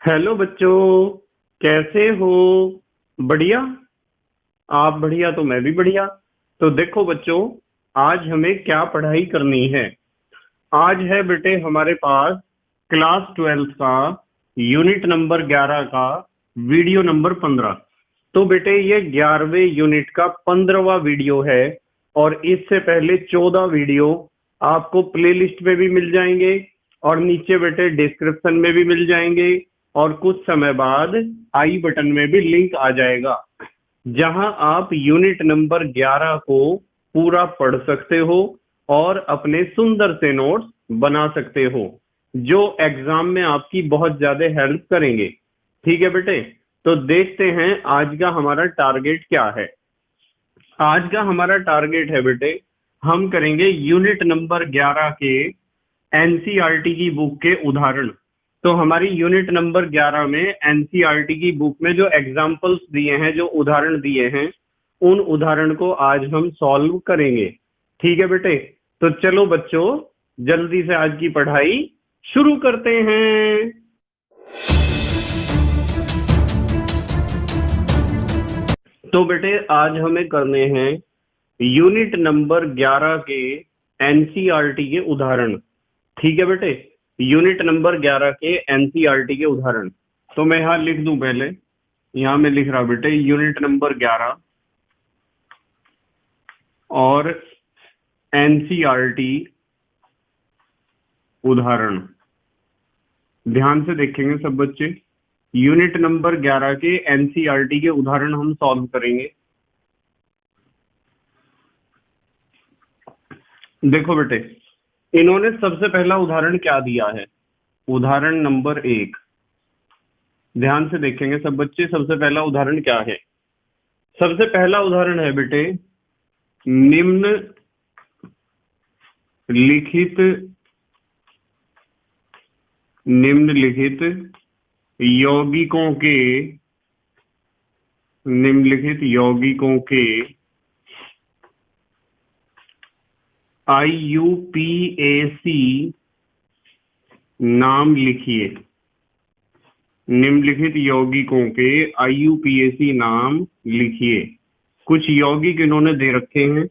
Hello बच्चों, कैसे हो? बढ़िया। आप बढ़िया तो मैं भी बढ़िया। तो देखो बच्चों, आज हमें क्या पढ़ाई करनी है। आज है बेटे हमारे पास क्लास 12 का यूनिट नंबर 11 का वीडियो नंबर 15। तो बेटे ये 11वें यूनिट का 15वां वीडियो है। और इससे पहले 14 वीडियो आपको प्लेलिस्ट में भी मिल जाएंगे और नीचे बेटे डिस्क्रिप्शन में भी मिल जाएंगे। और कुछ समय बाद आई बटन में भी लिंक आ जाएगा, जहां आप यूनिट नंबर 11 को पूरा पढ़ सकते हो और अपने सुंदर से नोट्स बना सकते हो, जो एग्जाम में आपकी बहुत ज्यादा हेल्प करेंगे। ठीक है बेटे, तो देखते हैं आज का हमारा टारगेट क्या है। आज का हमारा टारगेट है बेटे, हम करेंगे यूनिट नंबर 11 के एनसीईआरटी की बुक के उदाहरण। तो हमारी यूनिट नंबर 11 में एनसीईआरटी की बुक में जो एग्जाम्पल्स दिए हैं, जो उदाहरण दिए हैं, उन उदाहरण को आज हम सॉल्व करेंगे। ठीक है बेटे, तो चलो बच्चों, जल्दी से आज की पढ़ाई शुरू करते हैं। तो बेटे आज हमें करने हैं यूनिट नंबर 11 के एनसीईआरटी के उदाहरण। ठीक है बेटे, यूनिट नंबर 11 के एनसीईआरटी के उदाहरण। तो मैं यहां लिख दूं, पहले यहां मैं लिख रहा बेटे यूनिट नंबर 11 और एनसीईआरटी उदाहरण। ध्यान से देखेंगे सब बच्चे, यूनिट नंबर 11 के एनसीईआरटी के उदाहरण हम सॉल्व करेंगे। देखो बेटे, इन्होंने सबसे पहला उदाहरण क्या दिया है? उदाहरण नंबर 1। ध्यान से देखेंगे सब बच्चे, सबसे पहला उदाहरण क्या है? सबसे पहला उदाहरण है बेटे, निम्न निम्नलिखित यौगिकों के आईयूपीएसी नाम लिखिए। निम्नलिखित यौगिकों के आईयूपीएसी नाम लिखिए। कुछ यौगिक इन्होंने दे रखे हैं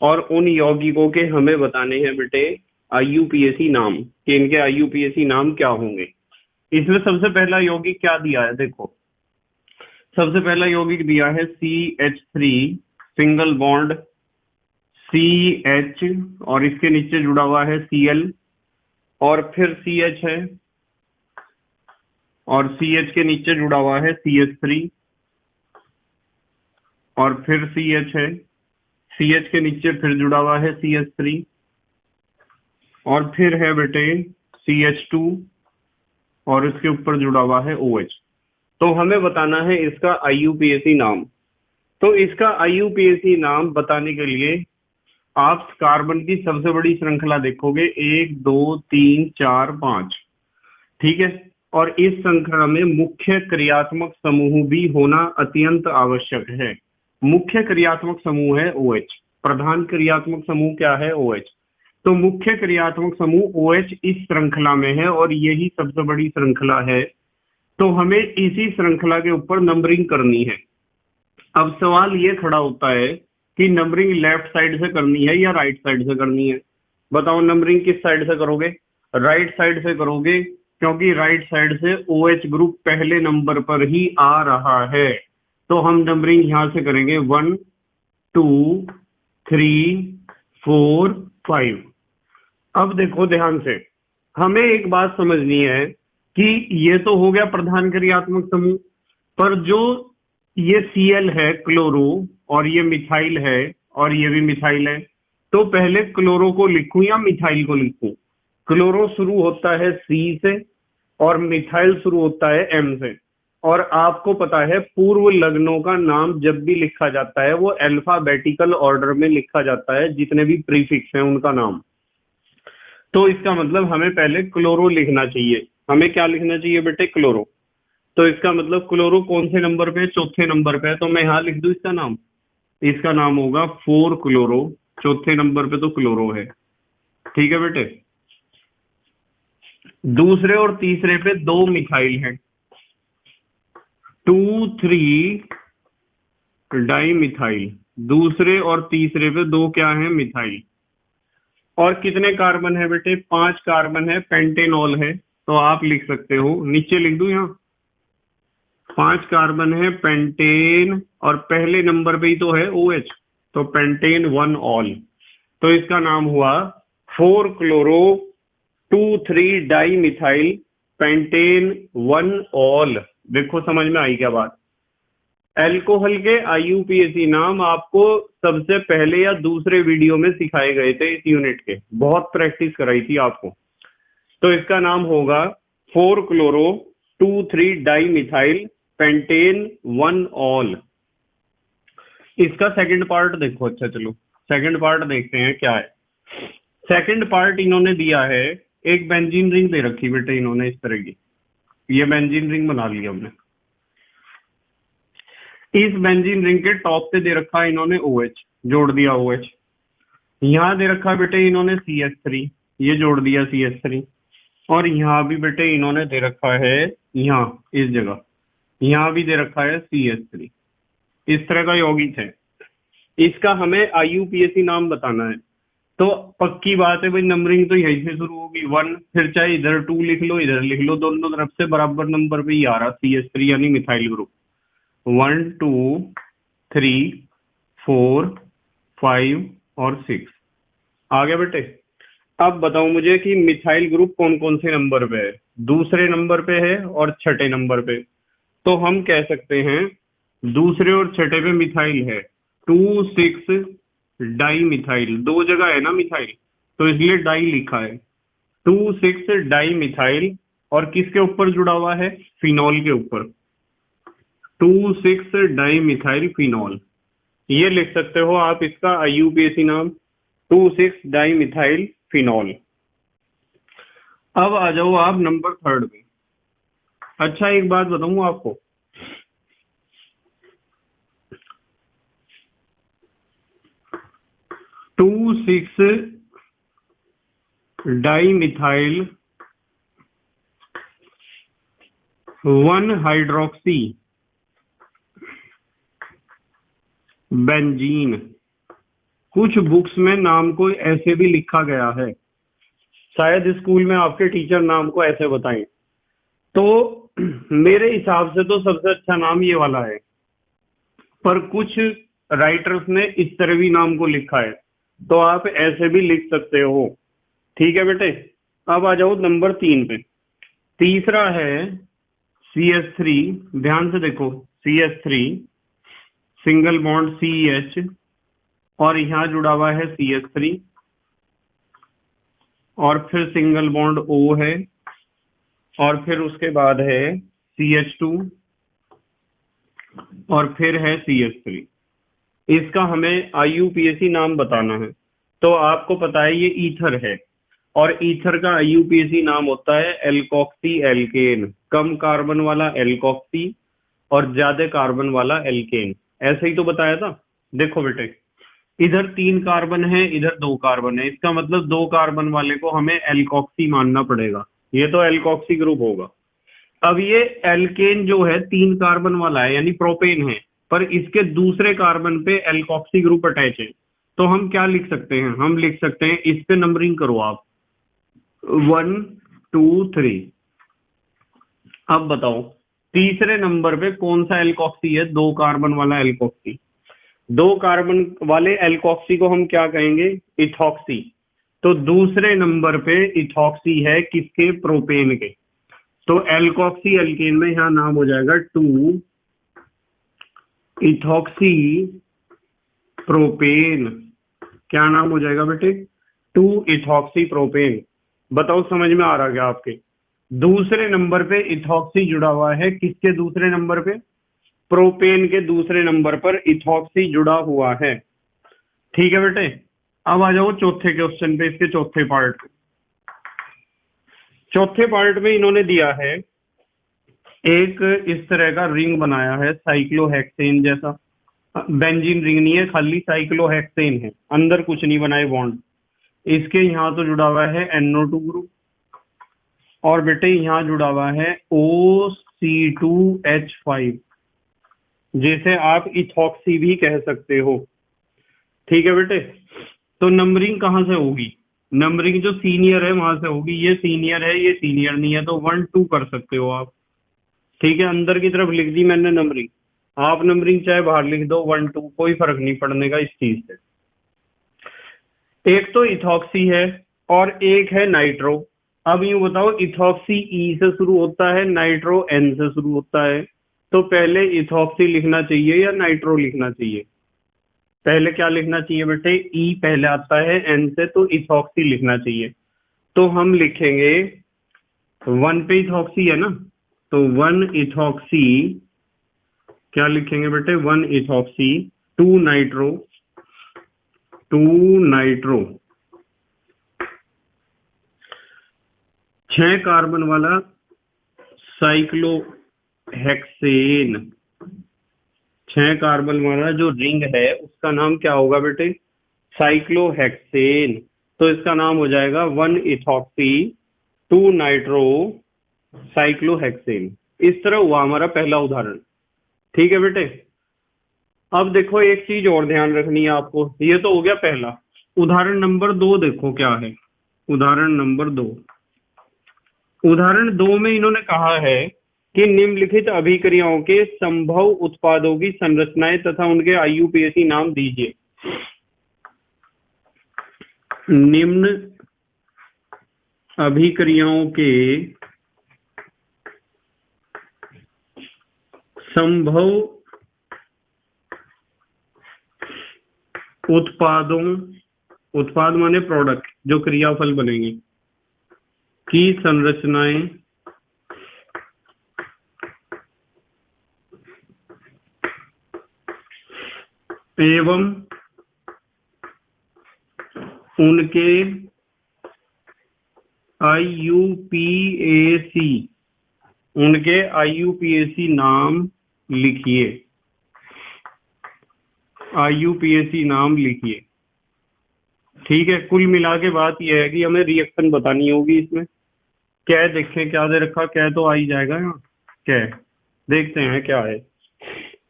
और उन यौगिकों के हमें बताने हैं बेटे आईयूपीएसी नाम, कि इनके आईयूपीएसी नाम क्या होंगे। इसमें सबसे पहला यौगिक क्या दिया है? देखो, सबसे पहला यौगिक दिया है CH3 सिंगल बॉन्ड CH, और इसके नीचे जुड़ा हुआ है Cl, और फिर CH है, और CH के नीचे जुड़ा हुआ है CH3, और फिर CH है, CH के नीचे फिर जुड़ा हुआ है CH3, और फिर है बेटे CH2, और इसके ऊपर जुड़ा हुआ है OH। तो हमें बताना है इसका आईयूपीएसी नाम। तो इसका आईयूपीएसी नाम बताने के लिए आप कार्बन की सबसे बड़ी श्रृंखला देखोगे, 1 2 3 4 5। ठीक है, और इस श्रृंखला में मुख्य क्रियात्मक समूह भी होना अत्यंत आवश्यक है। मुख्य क्रियात्मक समूह है OH, प्रधान क्रियात्मक समूह क्या है? OH। तो मुख्य क्रियात्मक समूह OH इस श्रृंखला में है और यही सबसे बड़ी श्रृंखला है। तो हमें इसी श्रृंखला के ऊपर नंबरिंग करनी है। अब सवाल ये खड़ा होता है कि नंबरिंग लेफ्ट साइड से करनी है या राइट साइड से करनी है? बताओ, नंबरिंग किस साइड से करोगे? राइट साइड से करोगे, क्योंकि राइट साइड से OH ग्रुप पहले नंबर पर ही आ रहा है। तो हम नंबरिंग यहां से करेंगे 1 2 3 4 5। अब देखो ध्यान से, हमें एक बात समझनी है कि ये तो हो गया प्रधान क्रियात्मक समूह, पर जो ये Cl है क्लोरो, और ये मिथाइल है, और ये भी मिथाइल है। तो पहले क्लोरो को लिखूं या मिथाइल को लिखूं? क्लोरो शुरू होता है C से और मिथाइल शुरू होता है M से। और आपको पता है पूर्व लग्नों का नाम जब भी लिखा जाता है वो अल्फाबेटिकल ऑर्डर में लिखा जाता है, जितने भी प्रीफिक्स हैं उनका नाम। तो इसका मतलब हमें पहले क्लोरो लिखना चाहिए। हमें क्या लिखना चाहिए बेटे? क्लोरो। तो इसका मतलब क्लोरो कौन से नंबर पे? चौथे नंबर पे है। तो मैं यहां लिख दूं इसका नाम, इसका नाम होगा 4 क्लोरो। चौथे नंबर पे तो क्लोरो है। ठीक है बेटे, दूसरे और तीसरे पे 2 मिथाइल हैं। 2,3 डाई मिथाइल, दूसरे और तीसरे पे दो क्या है, मिथाइल। और कितने कार्बन है बेटे, 5 कार्बन है, पेंटेनॉल है। तो आप लिख सकते हो, नीचे लिख दूं यहाँ, 5 कार्बन है, पेंटेन, और पहले नंबर पे ही तो है OH, तो पेंटेन 1 ऑल। तो इसका नाम हुआ 4 chloro 2,3 di methyl pentane 1 all. देखो समझ में आई क्या बात। एल्कोहल के IUPAC नाम आपको सबसे पहले या दूसरे वीडियो में सिखाए गए थे, इस यूनिट के बहुत प्रैक्टिस कराई थी आपको। तो इसका नाम होगा 4 chloro 2,3 di methyl pentane 1 all. इसका सेकंड पार्ट देखो। अच्छा चलो सेकंड पार्ट देखते हैं क्या है। सेकंड पार्ट इन्होंने दिया है, एक बेंजीन रिंग दे रखी बेटे इन्होंने इस तरह की, ये बेंजीन रिंग बना ली हमने। इस बेंजीन रिंग के टॉप पे दे रखा इन्होंने OH, जोड़ दिया OH। यहाँ दे रखा बेटे इन्होंने CH3, ये जोड़ दिया CH3। और यहाँ भी बेटे इन्होंने दे रखा है, यहाँ इस जगह यहाँ भी दे रखा है CH3। इस तरह का यौगिक है। इसका हमें IUPAC नाम बताना है। तो पक्की बात है भाई, नंबरिंग तो यहीं से शुरू होगी 1, फिर चाहे इधर 2 लिख लो इधर लिख लो, दोनों तरफ से बराबर नंबर पे ही आ रहा CH3 यानी मिथाइल ग्रुप। 1 2 3 4 5 और 6 आ गया बेटे। अब बताओ मुझे कि मिथाइल ग्रुप कौन कौन से नंबर पे है, दूसरे नंबर पे है और छठे नंबर पे। तो हम कह सकते हैं दूसरे और छठे पे मिथाइल है, 2 6 डाई मिथाइल, दो जगह है ना मिथाइल, तो इसलिए डाई लिखा है। 2 6 डाई मिथाइल, और किसके ऊपर जुड़ा हुआ है, फिनॉल के ऊपर। 2 6 डाई मिथाइल फिनॉल, ये लिख सकते हो आप इसका IUPAC नाम, 2 6 डाई मिथाइल फिनॉल। अब आ जाओ आप नंबर थर्ड पे। अच्छा एक बात बताऊं आपको, 2 6 डाई मिथाइल 1 हाइड्रोक्सी बेंजीन, कुछ बुक्स में नाम को ऐसे भी लिखा गया है, शायद स्कूल में आपके टीचर नाम को ऐसे बताएं। तो मेरे हिसाब से तो सबसे अच्छा नाम ये वाला है, पर कुछ राइटर्स ने इस तरह भी नाम को लिखा है, तो आप ऐसे भी लिख सकते हो। ठीक है बेटे। अब आ जाओ नंबर 3 पे। तीसरा है CH3, ध्यान से देखो, CH3 सिंगल बॉन्ड CH, और यहां जुड़ा हुआ है CH3, और फिर सिंगल बॉन्ड O है, और फिर उसके बाद है CH2, और फिर है CH3। इसका हमें IUPAC नाम बताना है। तो आपको पता है ये ईथर है, और ईथर का IUPAC नाम होता है एल्कोक्सी एल्केन, कम कार्बन वाला एल्कोक्सी और ज्यादा कार्बन वाला एल्केन, ऐसे ही तो बताया था। देखो बेटे इधर 3 कार्बन है, इधर 2 कार्बन है, इसका मतलब 2 कार्बन वाले को हमें एल्कोक्सी मानना पड़ेगा, ये तो एल्कोक्सी ग्रुप होगा। अब ये एल्केन जो है 3 कार्बन वाला है यानी प्रोपेन है, पर इसके दूसरे कार्बन पे एल्कोक्सी ग्रुप अटैच है। तो हम क्या लिख सकते हैं, हम लिख सकते हैं, इस पे नंबरिंग करो आप, 1 2 3। अब बताओ तीसरे नंबर पे कौन सा एल्कोक्सी है, 2 कार्बन वाला एल्कोक्सी। 2 कार्बन वाले एल्कोक्सी को हम क्या कहेंगे, इथॉक्सी। तो दूसरे नंबर पे इथॉक्सी है किसके, प्रोपेन के। तो एल्कोक्सी एल्केन में यहां नाम हो जाएगा 2 इथॉक्सी प्रोपेन। क्या नाम हो जाएगा बेटे, 2 इथॉक्सी प्रोपेन। बताओ समझ में आ रहा क्या आपके। दूसरे नंबर पे इथॉक्सी जुड़ा हुआ है, किसके दूसरे नंबर पे, प्रोपेन के दूसरे नंबर पर इथॉक्सी जुड़ा हुआ है। ठीक है बेटे। अब आ जाओ चौथे क्वेश्चन पे, इसके चौथे पार्ट। चौथे पार्ट में इन्होंने दिया है एक इस तरह का रिंग बनाया है, साइक्लोहेक्सेन जैसा। बेंजीन रिंग नहीं है, खाली साइक्लोहेक्सेन है, अंदर कुछ नहीं बनाए बॉन्ड। इसके यहाँ तो जुड़ा हुआ है NO2 ग्रुप, और बेटे यहाँ जुड़ा हुआ है OC2H5। जैसे आप इथॉक्सी भी कह सकते हो। ठीक है बेटे, तो नंबरिंग कहाँ से होगी? नंबरिंग जो सीनियर है वहां से होगी। ये सीनियर है, ये सीनियर नहीं है, तो 1 2 कर सकते हो आप। ठीक है, अंदर की तरफ लिख दी मैंने नंबरिंग। आप नंबरिंग चाहे बाहर लिख दो 1 2, कोई फर्क नहीं पड़ने का इस चीज से। एक तो इथॉक्सी है और एक है नाइट्रो। अब यूं बताओ, इथॉक्सी ई से शुरू होता है, नाइट्रो एन से शुरू होता है, तो पहले इथॉक्सी लिखना चाहिए या नाइट्रो लिखना चाहिए? पहले क्या लिखना चाहिए बेटे? ई पहले आता है एन से, तो इथॉक्सी लिखना चाहिए। तो हम लिखेंगे 1 पे इथॉक्सी है ना, तो 1 इथॉक्सी, क्या लिखेंगे बेटे? 1 इथॉक्सी, 2 नाइट्रो, 2 नाइट्रो, 6 कार्बन वाला साइक्लोहेक्सेन। 6 कार्बन वाला जो रिंग है उसका नाम क्या होगा बेटे? साइक्लोहेक्सेन। तो इसका नाम हो जाएगा 1 इथॉक्सी 2 नाइट्रो साइक्लोहेक्सेन। इस तरह हुआ हमारा पहला उदाहरण। ठीक है बेटे, अब देखो एक चीज और ध्यान रखनी है आपको। ये तो हो गया पहला। उदाहरण नंबर 2 देखो क्या है। उदाहरण नंबर 2, उदाहरण 2 में इन्होंने कहा है कि निम्नलिखित अभिक्रियाओं के संभव उत्पादों की संरचनाएं तथा उनके आईयूपीएसी नाम दीजिए। निम्न अभिक्रियाओं के संभव उत्पादों, उत्पाद माने प्रोडक्ट, जो क्रियाफल बनेंगे, की संरचनाएं एवं उनके आईयूपीएसी, उनके आईयूपीएसी नाम लिखिए। आईयूपीएसी नाम लिखिए। ठीक है, कुल मिला के बात यह है कि हमें रिएक्शन बतानी होगी इसमें। क्या देखें, क्या दे रखा? क्या तो आ ही जाएगा यहाँ। क्या देखते हैं क्या है।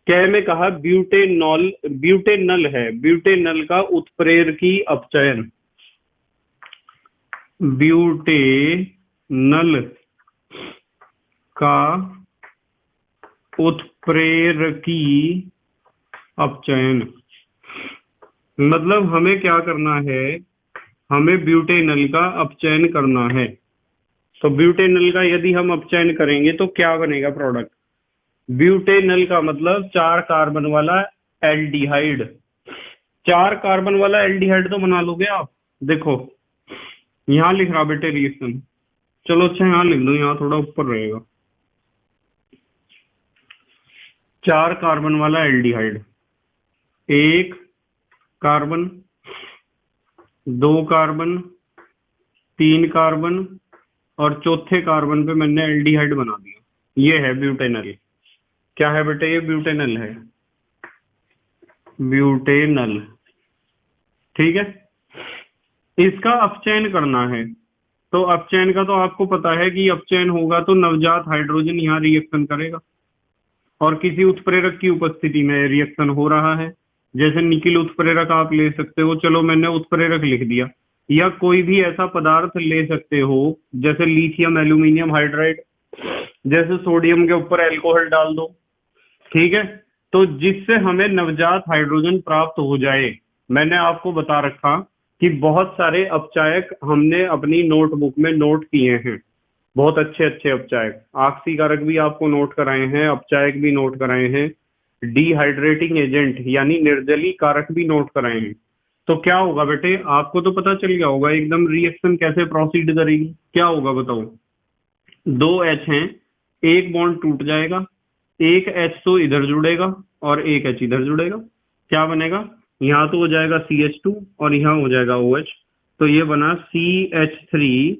क्या में कहा ब्यूटेनॉल, ब्यूटेनल है, ब्यूटेनल का उत्प्रेरकी अपचयन, ब्यूटेनल का उत्प्रेरकी अपचयन। मतलब हमें क्या करना है? हमें ब्यूटेनल का अपचयन करना है। तो ब्यूटेनल का यदि हम अपचयन करेंगे तो क्या बनेगा प्रोडक्ट? ब्यूटेनल का मतलब 4 कार्बन वाला एल्डिहाइड। 4 कार्बन वाला एल्डिहाइड तो बना लोगे आप। देखो यहां लिख रहा बेटे रिएक्शन। चलो अच्छा यहां लिख दो, यहां थोड़ा ऊपर रहेगा। 4 कार्बन वाला एल्डिहाइड, 1 कार्बन, 2 कार्बन, 3 कार्बन और चौथे कार्बन पे मैंने एल्डिहाइड बना दिया। ये है ब्यूटेनल। क्या है बेटे? ये ब्यूटेनल है, ब्यूटेनल। ठीक है, इसका अपचयन करना है। तो अपचयन का तो आपको पता है कि अपचयन होगा तो नवजात हाइड्रोजन यहाँ रिएक्शन करेगा और किसी उत्प्रेरक की उपस्थिति में रिएक्शन हो रहा है। जैसे निकिल उत्प्रेरक आप ले सकते हो, चलो मैंने उत्प्रेरक लिख दिया, या कोई भी ऐसा पदार्थ ले सकते हो जैसे लिथियम एल्यूमिनियम हाइड्राइड, जैसे सोडियम के ऊपर अल्कोहल डाल दो। ठीक है, तो जिससे हमें नवजात हाइड्रोजन प्राप्त हो जाए। मैंने आपको बता रखा कि बहुत सारे अपचायक हमने अपनी नोटबुक में नोट किए हैं, बहुत अच्छे अच्छे अपचायक। ऑक्सीकारक भी आपको नोट कराए हैं, अपचायक भी नोट कराए हैं, डिहाइड्रेटिंग एजेंट यानी निर्जली कारक भी नोट कराए हैं। तो क्या होगा बेटे? आपको तो पता चल गया होगा एकदम रिएक्शन कैसे प्रोसीड करेगी। क्या होगा बताओ? 2 H हैं, एक बॉन्ड टूट जाएगा, एक H तो इधर जुड़ेगा और एक H इधर जुड़ेगा। क्या बनेगा? यहाँ तो हो जाएगा CH2 और यहाँ हो जाएगा OH। तो ये बना CH3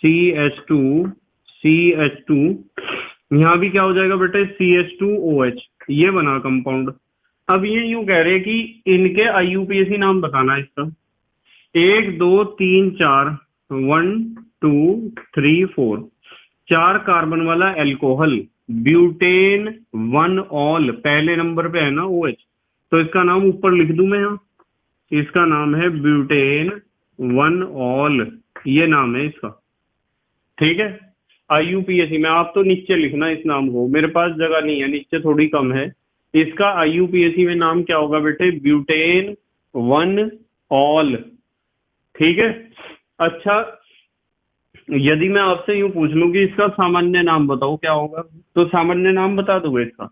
CH2 CH2। यहाँ भी क्या हो जाएगा बेटे? CH2OH। ये बना कंपाउंड। अब ये यूं कह रहे हैं कि इनके आईयूपीएसी नाम बताना है इसका। 1 2 3 4, 1 2 3 4, 4 कार्बन वाला एल्कोहल ब्यूटेन 1 ऑल, पहले नंबर पे है ना OH, तो इसका नाम ऊपर लिख दूं मैं यहाँ, इसका नाम है ब्यूटेन 1 ऑल, ये नाम है इसका। ठीक है, IUPAC में आप तो नीचे लिखना इस नाम को, मेरे पास जगह नहीं है, नीचे थोड़ी कम है। इसका IUPAC में नाम क्या होगा बेटे? Butane 1 all. ठीक है। अच्छा, यदि मैं आपसे यूं पूछ लूं कि इसका सामान्य नाम बताओ क्या होगा, तो सामान्य नाम बता दोगे इसका?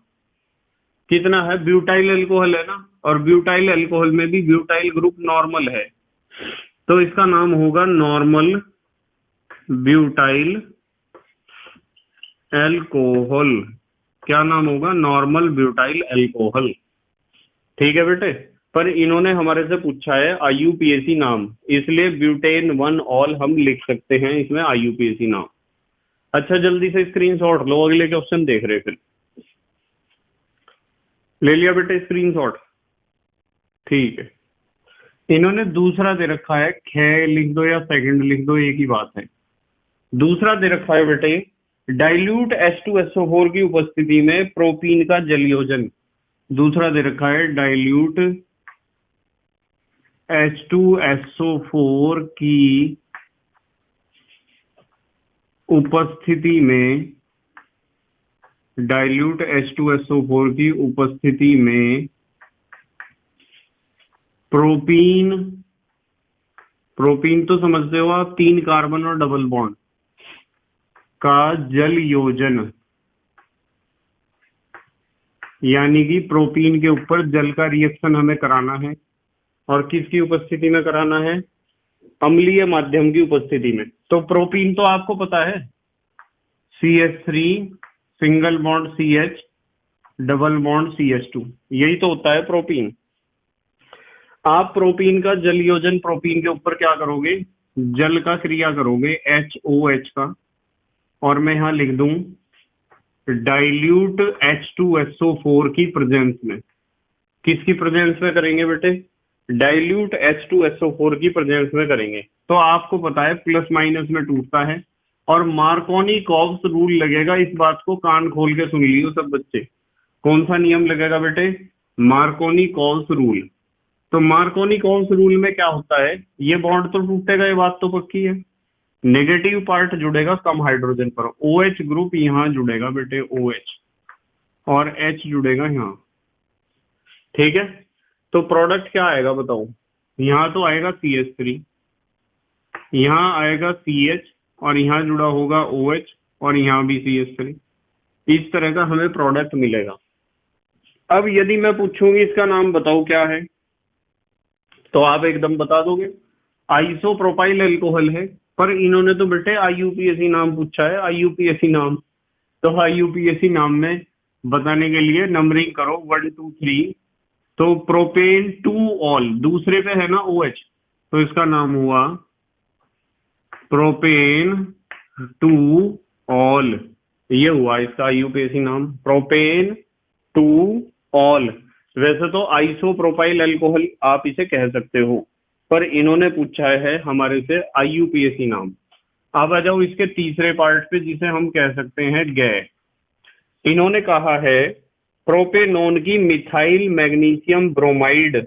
कितना है? ब्यूटाइल अल्कोहल है ना, और ब्यूटाइल अल्कोहल में भी ब्यूटाइल ग्रुप नॉर्मल है, तो इसका नाम होगा नॉर्मल ब्यूटाइल अल्कोहल। क्या नाम होगा? Normal butyl alcohol. ठीक है बेटे, पर इन्होंने हमारे से पूछा है IUPAC नाम, इसलिए ब्यूटेन 1 ऑल हम लिख सकते हैं इसमें IUPAC नाम। अच्छा, जल्दी से स्क्रीनशॉट लो, अगले क्वेश्चन देख रहे फिर। ले लिया बेटे स्क्रीनशॉट? ठीक है। इन्होंने दूसरा दे रखा है, ख लिख दो या सेकंड लिख दो, एक ही बात है। दूसरा दे रखा है बेटे, डाइल्यूट H2SO4 की उपस्थिति में प्रोपीन का जलयोजन। दूसरा दे रखा है, डाइल्यूट H2SO4 की उपस्थिति में, डाइल्यूट H2SO4 की उपस्थिति में प्रोपीन, प्रोपीन तो समझते हो आप, 3 कार्बन और डबल बॉन्ड का जलयोजन, यानी कि प्रोपीन के ऊपर जल का रिएक्शन हमें कराना है, और किसकी उपस्थिति में कराना है? अम्लीय माध्यम की उपस्थिति में। तो प्रोपीन तो आपको पता है, CH3 single bond CH double bond CH2, यही तो होता है प्रोपीन। आप प्रोपीन का जलयोजन प्रोपीन के ऊपर क्या करोगे? जल का क्रिया करोगे HOH का, और मैं यहां लिख दूं डाइल्यूट H2SO4 की प्रेजेंस में। किसकी प्रेजेंस में करेंगे बेटे? डाइल्यूट H2SO4 की प्रेजेंस में करेंगे। तो आपको पता है प्लस माइनस में टूटता है, और मार्कोनी-कॉव्स रूल लगेगा, इस बात को कान खोल के सुन लियो सब बच्चे। कौन सा नियम लगेगा बेटे? मार्कोनी-कॉव्स रूल। तो मार्कोनी-कॉव्स रूल में क्या होता है? ये बॉन्ड तो टूटेगा, ये बात तो पक्की है। नेगेटिव पार्ट जुड़ेगा कम हाइड्रोजन पर, OH ग्रुप यहां जुड़ेगा बेटे, OH, और H जुड़ेगा यहाँ। ठीक है, तो प्रोडक्ट क्या आएगा बताओ? यहाँ तो आएगा CH3, यहाँ आएगा CH, और यहाँ जुड़ा होगा OH, और यहाँ भी CH3। इस तरह का हमें प्रोडक्ट मिलेगा। अब यदि मैं पूछूंगी इसका नाम बताओ क्या है, तो आप एकदम बता दोगे, आइसोप्रोपाइल अल्कोहल है। पर इन्होंने तो बेटे IUPAC नाम पूछा है, IUPAC नाम। तो IUPAC नाम में बताने के लिए नंबरिंग करो 1 2 3। तो प्रोपेन 2 ऑल, दूसरे पे है ना OH, तो इसका नाम हुआ प्रोपेन 2 ऑल, ये हुआ इसका IUPAC नाम, प्रोपेन 2 ऑल। वैसे तो आइसोप्रोपाइल अल्कोहल आप इसे कह सकते हो, पर इन्होंने पूछा है हमारे से IUPAC नाम। अब आ जाओ इसके तीसरे पार्ट पे, जिसे हम कह सकते हैं गैस। इन्होंने कहा है प्रोपेनोन की मिथाइल मैग्नीशियम ब्रोमाइड,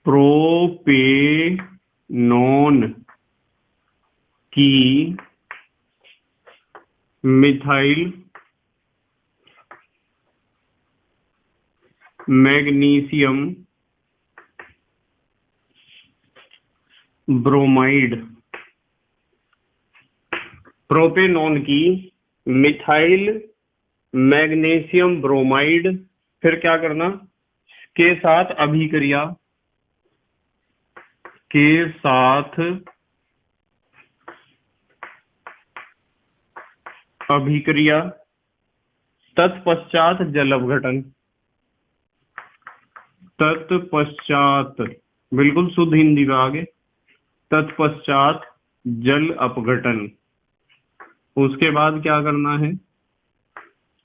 प्रोपेनोन की मिथाइल मैग्नीशियम ब्रोमाइड, प्रोपेनोन की मिथाइल मैग्नीशियम ब्रोमाइड, फिर क्या करना? के साथ अभिक्रिया, के साथ अभिक्रिया, तत्पश्चात जल अपघटन। तत्पश्चात, बिल्कुल शुद्ध हिंदी में आगे, तत्पश्चात जल अपघटन। उसके बाद क्या करना है?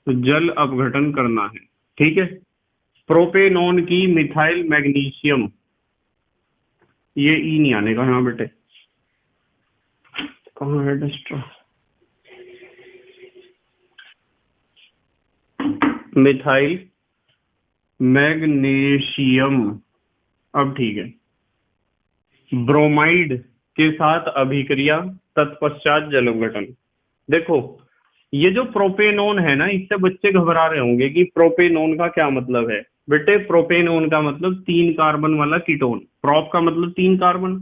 तो जल अपघटन करना है। ठीक है, प्रोपेनोन की मिथाइल मैग्नीशियम, ये ई नहीं आने का यहाँ बेटे, कहाँ है डस्टर? Methyl magnesium. अब ठीक है। ब्रोमाइड के साथ अभिक्रिया, तत्पश्चात जल अपघटन। देखो, ये जो प्रोपेनोन है ना, इससे बच्चे घबरा रहे होंगे कि प्रोपेनोन का क्या मतलब है। बेटे, प्रोपेनोन का मतलब 3 कार्बन वाला कीटोन। प्रोप का मतलब 3 कार्बन,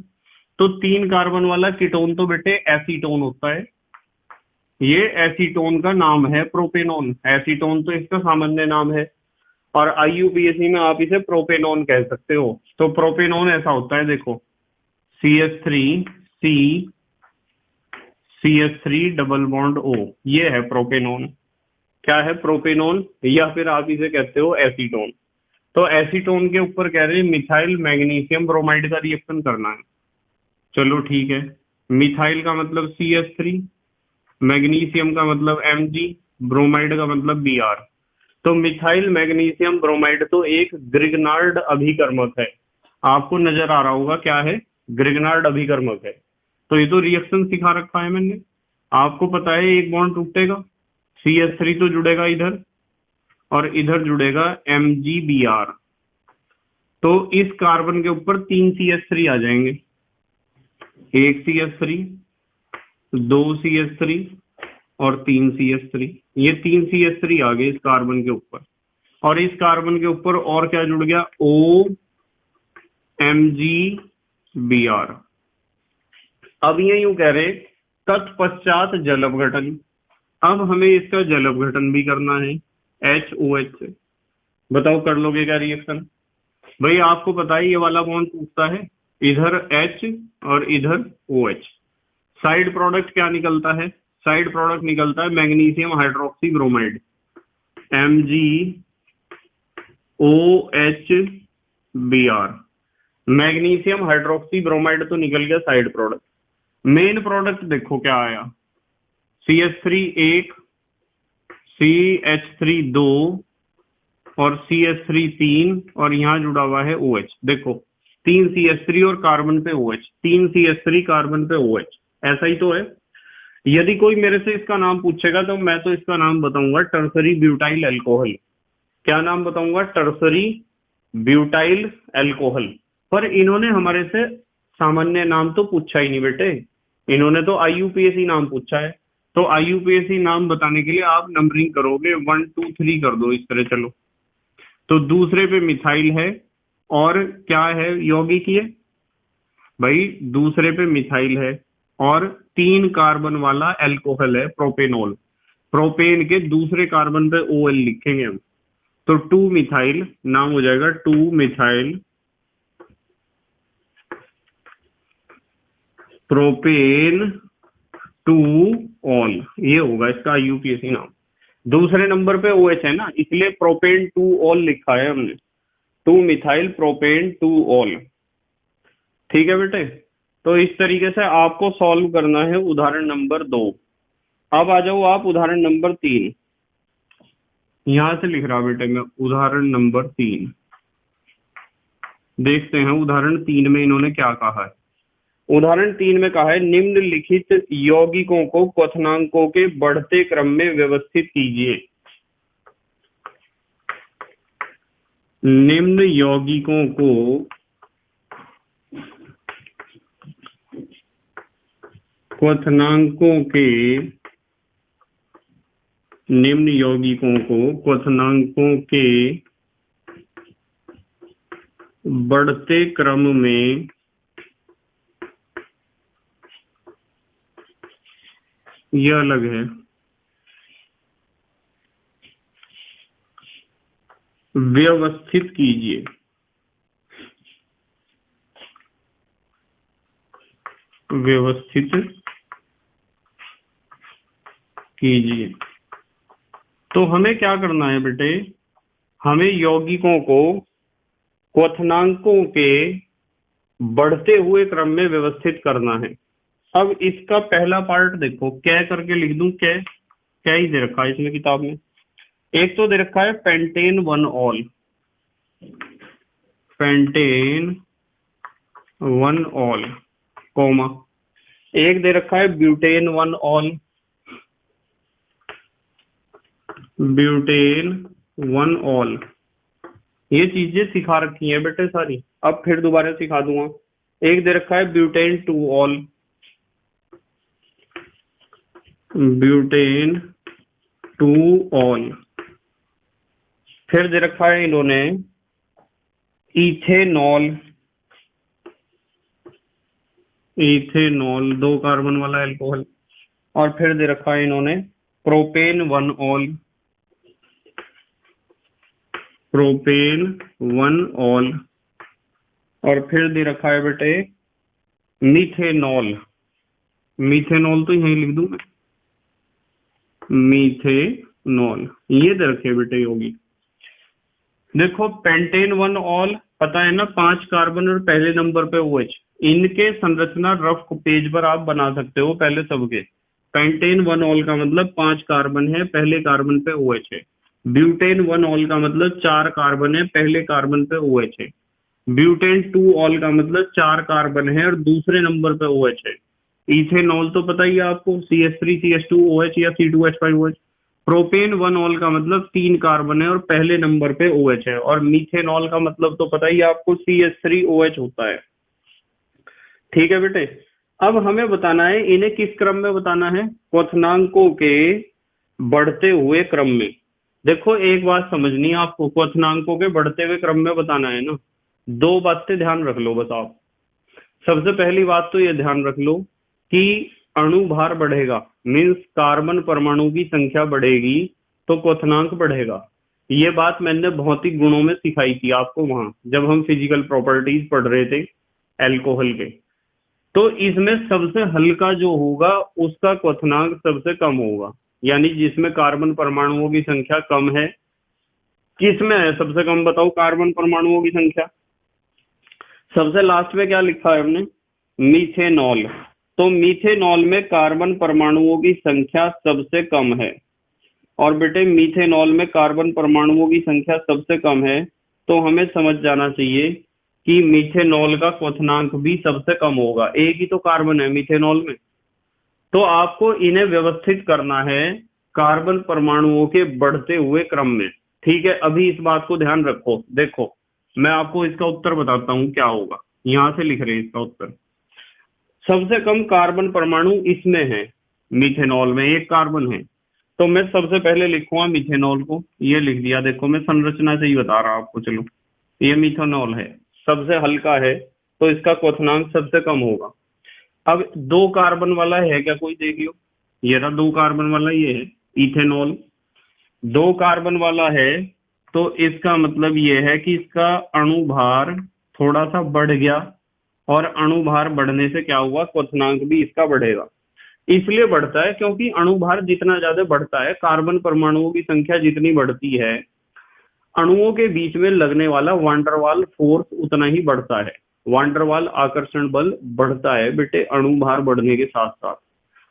तो 3 कार्बन वाला कीटोन तो बेटे एसीटोन होता है। ये एसीटोन का नाम है प्रोपेनोन। एसीटोन तो इसका सामान्य नाम है, और आईयूपीएसी में आप इसे प्रोपेनोन कह सकते हो। तो प्रोपेनोन ऐसा होता है, देखो, CH3 CH3 double bond O, ये है प्रोपेनोन। क्या है प्रोपेनोन, या फिर आप इसे कहते हो एसीटोन। तो एसीटोन के ऊपर कह रहे हैं मिथाइल मैग्नीशियम ब्रोमाइड का रिएक्शन करना है। चलो ठीक है। मिथाइल का मतलब CH3, मैग्नीशियम का मतलब Mg, ब्रोमाइड का मतलब Br। तो मिथाइल मैग्नीशियम ब्रोमाइड तो एक ग्रिगनार्ड अभिकर्मक है। आपको नजर आ रहा होगा क्या है, ग्रिगनार्ड अभिकर्मक है। तो ये तो रिएक्शन सिखा रखा है मैंने। आपको पता है एक बॉन्ड टूटेगा, CH3 तो जुड़ेगा इधर, और इधर जुड़ेगा MgBr। तो इस कार्बन के ऊपर 3 CH3 आ जाएंगे। 1 CH3, 2 CH3 और 3 CH3। ये 3 CH3 आ गए इस कार्बन के ऊपर। और इस कार्बन के ऊपर और क्या जुड़ गया, OMgBr। अब ये यूं कह रहे, तत्पश्चात जल अपघटन। अब हमें इसका जल अपघटन भी करना है HOH से। बताओ कर लोगे क्या रिएक्शन? भाई आपको पता है ये वाला बॉन्ड टूटता है, इधर H और इधर OH। साइड प्रोडक्ट क्या निकलता है? साइड प्रोडक्ट निकलता है magnesium hydroxy bromide, MgOHBr। Magnesium hydroxy bromide तो निकल गया साइड प्रोडक्ट। मेन प्रोडक्ट देखो क्या आया, CH3 1, CH3 2 और CH3 3, और यहाँ जुड़ा हुआ है OH। देखो 3 CH3 और कार्बन पे OH, 3 CH3 कार्बन पे OH, ऐसा ही तो है। यदि कोई मेरे से इसका नाम पूछेगा तो मैं तो इसका नाम बताऊंगा टर्सरी ब्यूटाइल अल्कोहल। क्या नाम बताऊंगा? Tertiary butyl alcohol. पर इन्होंने हमारे से सामान्य नाम तो पूछा ही नहीं बेटे, इन्होंने तो आईयूपीएसी नाम पूछा है। तो आईयूपीएसी नाम बताने के लिए आप नंबरिंग करोगे, 1 2 3 कर दो इस तरह। चलो, तो दूसरे पे मिथाइल है, और क्या है यौगिक ये भाई, दूसरे पे मिथाइल है, और 3 कार्बन वाला अल्कोहल है प्रोपेनोल। प्रोपेन के दूसरे कार्बन पे OL लिखेंगे हम। तो 2 मिथाइल नाम हो जाएगा 2 मिथाइल प्रोपेन 2 ऑल, ये होगा इसका यूपीएससी नाम। दूसरे नंबर पे OH है ना, इसलिए प्रोपेन 2 ऑल लिखा है हमने, 2 मिथाइल प्रोपेन 2 ऑल। ठीक है बेटे, तो इस तरीके से आपको सॉल्व करना है उदाहरण नंबर 2। अब आ जाओ आप उदाहरण नंबर 3। यहां से लिख रहा बेटे मैं उदाहरण नंबर 3। देखते हैं उदाहरण 3 में इन्होंने क्या कहा है। उदाहरण 3 में कहा है निम्नलिखित यौगिकों को क्वथनांकों के बढ़ते क्रम में व्यवस्थित कीजिए। निम्न यौगिकों को क्वथनांकों के बढ़ते क्रम में यह अलग है, व्यवस्थित कीजिए। तो हमें क्या करना है बेटे, हमें यौगिकों को क्वथनांकों के बढ़ते हुए क्रम में व्यवस्थित करना है। अब इसका पहला पार्ट देखो, क्या करके लिख दूं, क्या ही दे रखा है इसमें किताब में। एक तो दे रखा है pentane 1 all, pentane 1 all, comma, एक दे रखा है butane 1 all, butane one all, ये चीजें सिखा रखी हैं बेटे सारी। अब फिर दोबारा सिखा दूंगा। एक दे रखा है butane two all, butane two all. फिर दे रखा है इन्होंने इथेनॉल, इथेनॉल 2 कार्बन वाला एल्कोहल। और फिर दे रखा है इन्होंने propane one all, propane one all. और फिर दे रखा है बेटे मीथेनॉल, मीथेनॉल तो यहीं लिख दूं मैं, मीथेनॉल। ये दे रखे बेटे योगी। देखो पेंटेन वन ऑल पता है ना, 5 कार्बन और पहले नंबर पे OH, इनके संरचना रफ पेज पर आप बना सकते हो पहले सबके। पेंटेन वन ऑल का मतलब 5 कार्बन है, पहले कार्बन पे OH है। ब्यूटेन वन ऑल का मतलब 4 कार्बन है, पहले कार्बन पे OH है। ब्यूटेन टू ऑल का मतलब 4 कार्बन है और दूसरे नंबर पे OH है। इथेनॉल तो पता ही है आपको, CH3 CH2 OH या C2H5OH। प्रोपेन वन ऑल का मतलब 3 कार्बन है और पहले नंबर पे OH है। और मीथेनॉल का मतलब तो पता ही है आपको, CH3OH होता है। ठीक है बेटे, अब हमें बताना है इन्हें किस क्रम में बताना है, क्वथनांकों के बढ़ते हुए क्रम में। देखो एक बात समझनी है आपको, क्वथनांकों के बढ़ते हुए क्रम में बताना है ना, 2 बातें ध्यान रख लो बस आप। सबसे पहली बात तो ये ध्यान रख लो कि अणु भार बढ़ेगा, मीन्स कार्बन परमाणु की संख्या बढ़ेगी तो क्वथनांक बढ़ेगा। ये बात मैंने भौतिक गुणों में सिखाई थी आपको वहां, जब हम फिजिकल प्रॉपर्टीज पढ़ रहे थे एल्कोहल के। तो इसमें सबसे हल्का जो होगा उसका क्वथनांक सबसे कम होगा, यानी जिसमें कार्बन परमाणुओं की संख्या कम है। किसमें है सबसे कम बताओ कार्बन परमाणुओं की संख्या? सबसे लास्ट में क्या लिखा है हमने, मीथेनॉल। तो मीथेनॉल में कार्बन परमाणुओं की संख्या सबसे कम है। और बेटे मीथेनॉल में कार्बन परमाणुओं की संख्या सबसे कम है, तो हमें समझ जाना चाहिए कि मीथेनॉल का क्वथनांक भी सबसे कम होगा। एक ही तो कार्बन है मीथेनॉल में, तो आपको इन्हें व्यवस्थित करना है कार्बन परमाणुओं के बढ़ते हुए क्रम में। ठीक है, अभी इस बात को ध्यान रखो। देखो मैं आपको इसका उत्तर बताता हूं क्या होगा, यहां से लिख रहे हैं इसका उत्तर। सबसे कम कार्बन परमाणु इसमें है, मीथेनॉल में 1 कार्बन है। तो मैं सबसे पहले लिखूंगा मीथेनॉल को, ये लिख दिया। देखो मैं संरचना से ही बता रहा आपको, चलो ये मीथेनॉल है, सबसे हल्का है, तो इसका क्वथनांक सबसे कम होगा। अब 2 कार्बन वाला है क्या कोई, देख लो, ये रहा 2 कार्बन वाला, ये है इथेनॉल। 2 कार्बन वाला है, तो इसका मतलब ये है कि इसका अणु भार थोड़ा सा बढ़ गया, और अणु भार बढ़ने से क्या हुआ, क्वथनांक भी इसका बढ़ेगा। इसलिए बढ़ता है क्योंकि अणु भार जितना ज्यादा बढ़ता है, कार्बन परमाणुओं की संख्या जितनी बढ़ती है, अणुओं के बीच में लगने वाला वांडरवाल फोर्स उतना ही बढ़ता है। वांडरवाल आकर्षण बल बढ़ता है बेटे अणु भार बढ़ने के साथ साथ।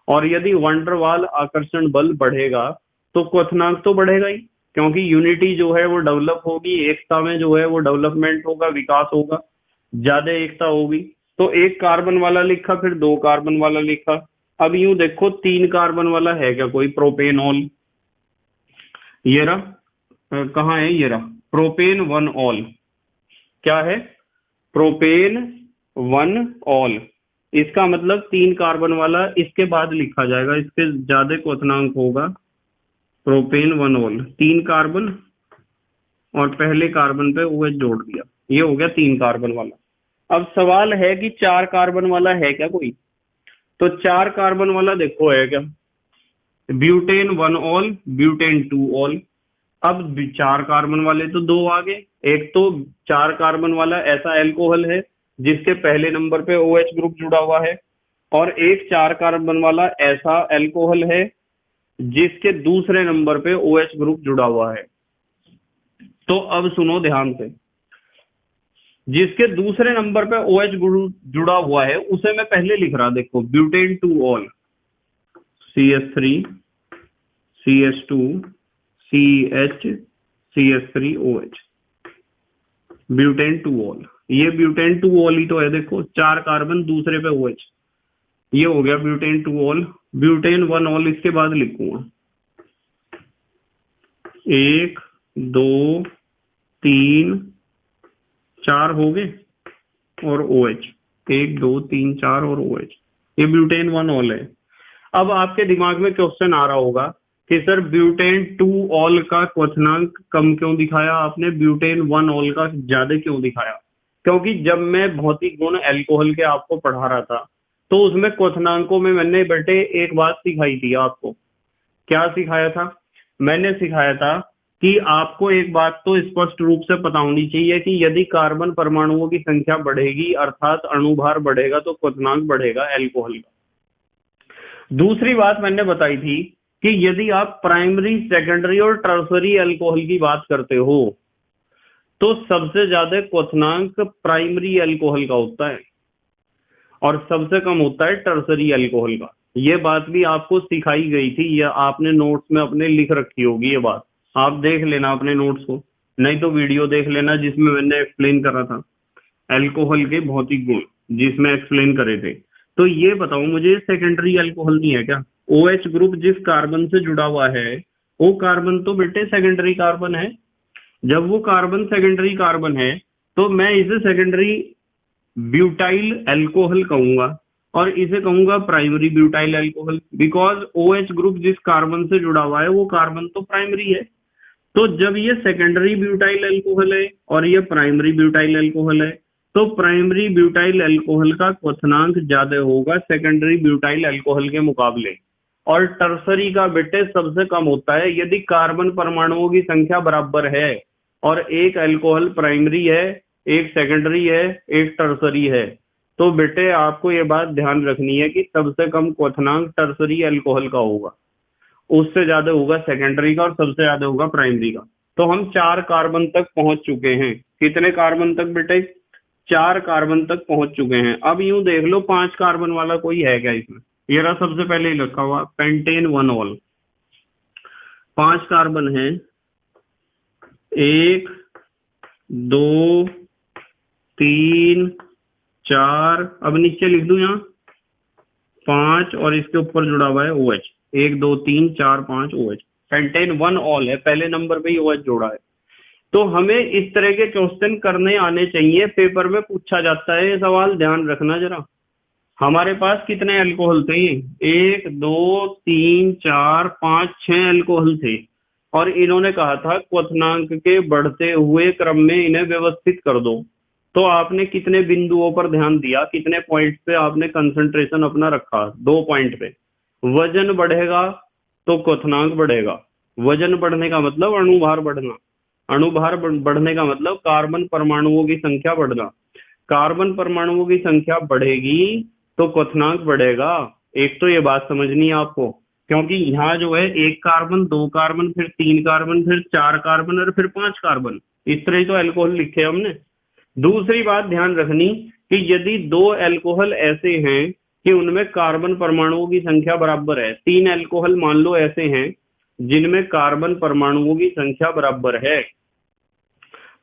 और यदि वांडरवाल आकर्षण बल बढ़ेगा तो क्वथनांक तो बढ़ेगा ही, क्योंकि यूनिटी जो है वो डेवलप होगी, एकता में जो है वो डेवलपमेंट होगा, विकास होगा, ज्यादा एकता होगी। तो 1 कार्बन वाला लिखा, फिर 2 कार्बन वाला लिखा। अब यूं देखो 3 कार्बन वाला है क्या कोई, प्रोपेनॉल। ये रहा, कहाँ है, ये रहा प्रोपेन वन ऑल। क्या है, प्रोपेन वन ऑल। इसका मतलब 3 कार्बन वाला इसके बाद लिखा जाएगा, इसके ज्यादा क्वथनांक होगा। प्रोपेन वन ऑल 3 कार्बन और पहले कार्बन पे OH जोड़ दिया, ये हो गया 3 कार्बन वाला। अब सवाल है कि 4 कार्बन वाला है क्या कोई, तो 4 कार्बन वाला देखो है क्या, butane one all, butane two all. अब 4 कार्बन वाले तो 2 आ गए। एक तो 4 कार्बन वाला ऐसा एल्कोहल है जिसके पहले नंबर पे OH ग्रुप जुड़ा हुआ है, और एक 4 कार्बन वाला ऐसा एल्कोहल है जिसके दूसरे नंबर पे OH ग्रुप जुड़ा हुआ है। तो अब सुनो ध्यान से, जिसके दूसरे नंबर पे OH ग्रुप जुड़ा हुआ है उसे मैं पहले लिख रहा, देखो butane two all, CH3 CH2 CH CH3OH, butane two all. ये ब्यूटेन टू ऑल ही तो है, देखो 4 कार्बन दूसरे पे OH, ये हो गया butane two all. Butane one all इसके बाद लिखूंगा 1 2 3 4 हो गए और OH, 1 2 3 4 और OH, ये ब्यूटेन 1 ऑल है। अब आपके दिमाग में क्वेश्चन आ रहा होगा कि सर ब्यूटेन 2 ऑल का क्वथनांक कम क्यों दिखाया आपने, ब्यूटेन 1 ऑल का ज्यादा क्यों दिखाया? क्योंकि जब मैं भौतिक गुण एल्कोहल के आपको पढ़ा रहा था तो उसमें क्वथनांकों में मैंने बेटे एक बात सिखाई थी आपको। क्या सिखाया था? मैंने सिखाया था कि आपको एक बात तो स्पष्ट रूप से पता होनी चाहिए कि यदि कार्बन परमाणुओं की संख्या बढ़ेगी अर्थात अणुभार बढ़ेगा तो क्वथनांक बढ़ेगा एल्कोहल का। दूसरी बात मैंने बताई थी कि यदि आप प्राइमरी, सेकेंडरी और टर्सरी अल्कोहल की बात करते हो तो सबसे ज्यादा क्वथनांक प्राइमरी अल्कोहल का होता है और सबसे कम होता है टर्सरी अल्कोहल का। ये बात भी आपको सिखाई गई थी या आपने नोट्स में अपने लिख रखी होगी, ये बात आप देख लेना अपने नोट्स को, नहीं तो वीडियो देख लेना जिसमें मैंने एक्सप्लेन करा था अल्कोहल के भौतिक गुण, जिसमें एक्सप्लेन करे थे। तो ये बताओ मुझे, सेकेंडरी अल्कोहल नहीं है क्या? OH ग्रुप जिस कार्बन से जुड़ा हुआ है वो कार्बन तो बेटे सेकेंडरी कार्बन है। जब वो कार्बन सेकेंडरी कार्बन है तो मैं इसे सेकेंडरी ब्यूटाइल अल्कोहल कहूंगा और इसे कहूंगा primary butyl alcohol, because OH group जिस कार्बन से जुड़ा हुआ है वो कार्बन तो प्राइमरी है। तो जब ये सेकेंडरी ब्यूटाइल अल्कोहल है और ये प्राइमरी ब्यूटाइल अल्कोहल है तो प्राइमरी ब्यूटाइल अल्कोहल का क्वथनांक ज्यादा होगा सेकेंडरी ब्यूटाइल अल्कोहल के मुकाबले, और टर्सरी का बेटे सबसे कम होता है। यदि कार्बन परमाणुओं की संख्या बराबर है और एक अल्कोहल प्राइमरी है, एक सेकेंडरी है, एक टर्सरी है, तो बेटे आपको ये बात ध्यान रखनी है कि सबसे कम क्वथनांक टर्सरी अल्कोहल का होगा, उससे ज्यादा होगा सेकेंडरी का और सबसे ज्यादा होगा प्राइमरी का। तो हम 4 कार्बन तक पहुंच चुके हैं। कितने कार्बन तक बेटे? 4 कार्बन तक पहुंच चुके हैं। अब यूं देख लो 5 कार्बन वाला कोई है क्या इसमें? ये रहा सबसे पहले ही लिखा हुआ पेंटेन 1 ऑल, 5 कार्बन है, 1 2 3 4, अब नीचे लिख दूं यहाँ 5 और इसके ऊपर जुड़ा हुआ है OH, 1 2 3 4 5 OH, पेंटेन 1 ऑल है, पहले नंबर पे ही OH जोड़ा है। तो हमें इस तरह के क्वेश्चन करने आने चाहिए, पेपर में पूछा जाता है ये सवाल, ध्यान रखना जरा। हमारे पास कितने अल्कोहल थे? 1 2 3 4 5 6 अल्कोहल थे और इन्होंने कहा था क्वथनांक के बढ़ते हुए क्रम में इन्हें व्यवस्थित कर दो। तो आपने कितने बिंदुओं पर ध्यान दिया, कितने पॉइंट पे आपने कंसंट्रेशन अपना रखा? 2 पॉइंट पे। वजन बढ़ेगा तो क्वथनांक बढ़ेगा, वजन बढ़ने का मतलब अणुभार बढ़ना, अणुभार बढ़ने का मतलब कार्बन परमाणुओं की संख्या बढ़ना, कार्बन परमाणुओं की संख्या बढ़ेगी तो क्वथनांक बढ़ेगा। एक तो ये बात समझनी है आपको, क्योंकि यहाँ जो है 1 कार्बन, 2 कार्बन, फिर 3 कार्बन, फिर 4 कार्बन और फिर 5 कार्बन, इस तरह तो अल्कोहल लिखे हमने। दूसरी बात ध्यान रखनी कि यदि 2 अल्कोहल ऐसे हैं कि उनमें कार्बन परमाणुओं की संख्या बराबर है, 3 अल्कोहल मान लो ऐसे हैं जिनमें कार्बन परमाणुओं की संख्या बराबर है,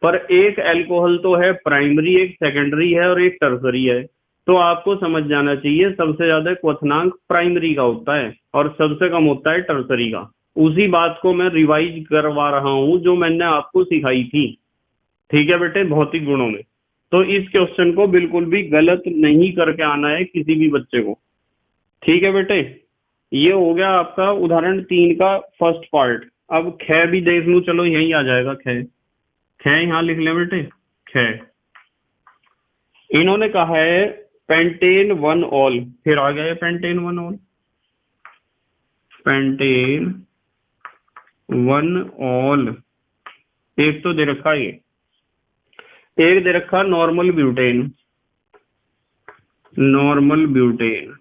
पर एक अल्कोहल तो है प्राइमरी, एक सेकेंडरी है और एक टर्सरी है, तो आपको समझ जाना चाहिए सबसे ज्यादा क्वथनांक प्राइमरी का होता है और सबसे कम होता है टर्सरी का। उसी बात को मैं रिवाइज करवा रहा हूं जो मैंने आपको सिखाई थी, ठीक है बेटे, भौतिक गुणों में। तो इस क्वेश्चन को बिल्कुल भी गलत नहीं करके आना है किसी भी बच्चे को, ठीक है बेटे। ये हो गया आपका उदाहरण 3 का फर्स्ट पार्ट। अब ख भी देख लूं, चलो यही आ जाएगा ख, ख यहाँ लिख ले बेटे, ख। इन्होंने कहा है पेंटेन 1 ऑल, फिर आ गया है पेंटेन 1 ऑल, पेंटेन 1 ऑल। एक तो दे रखा ये, एक दे रखा normal butane, normal butane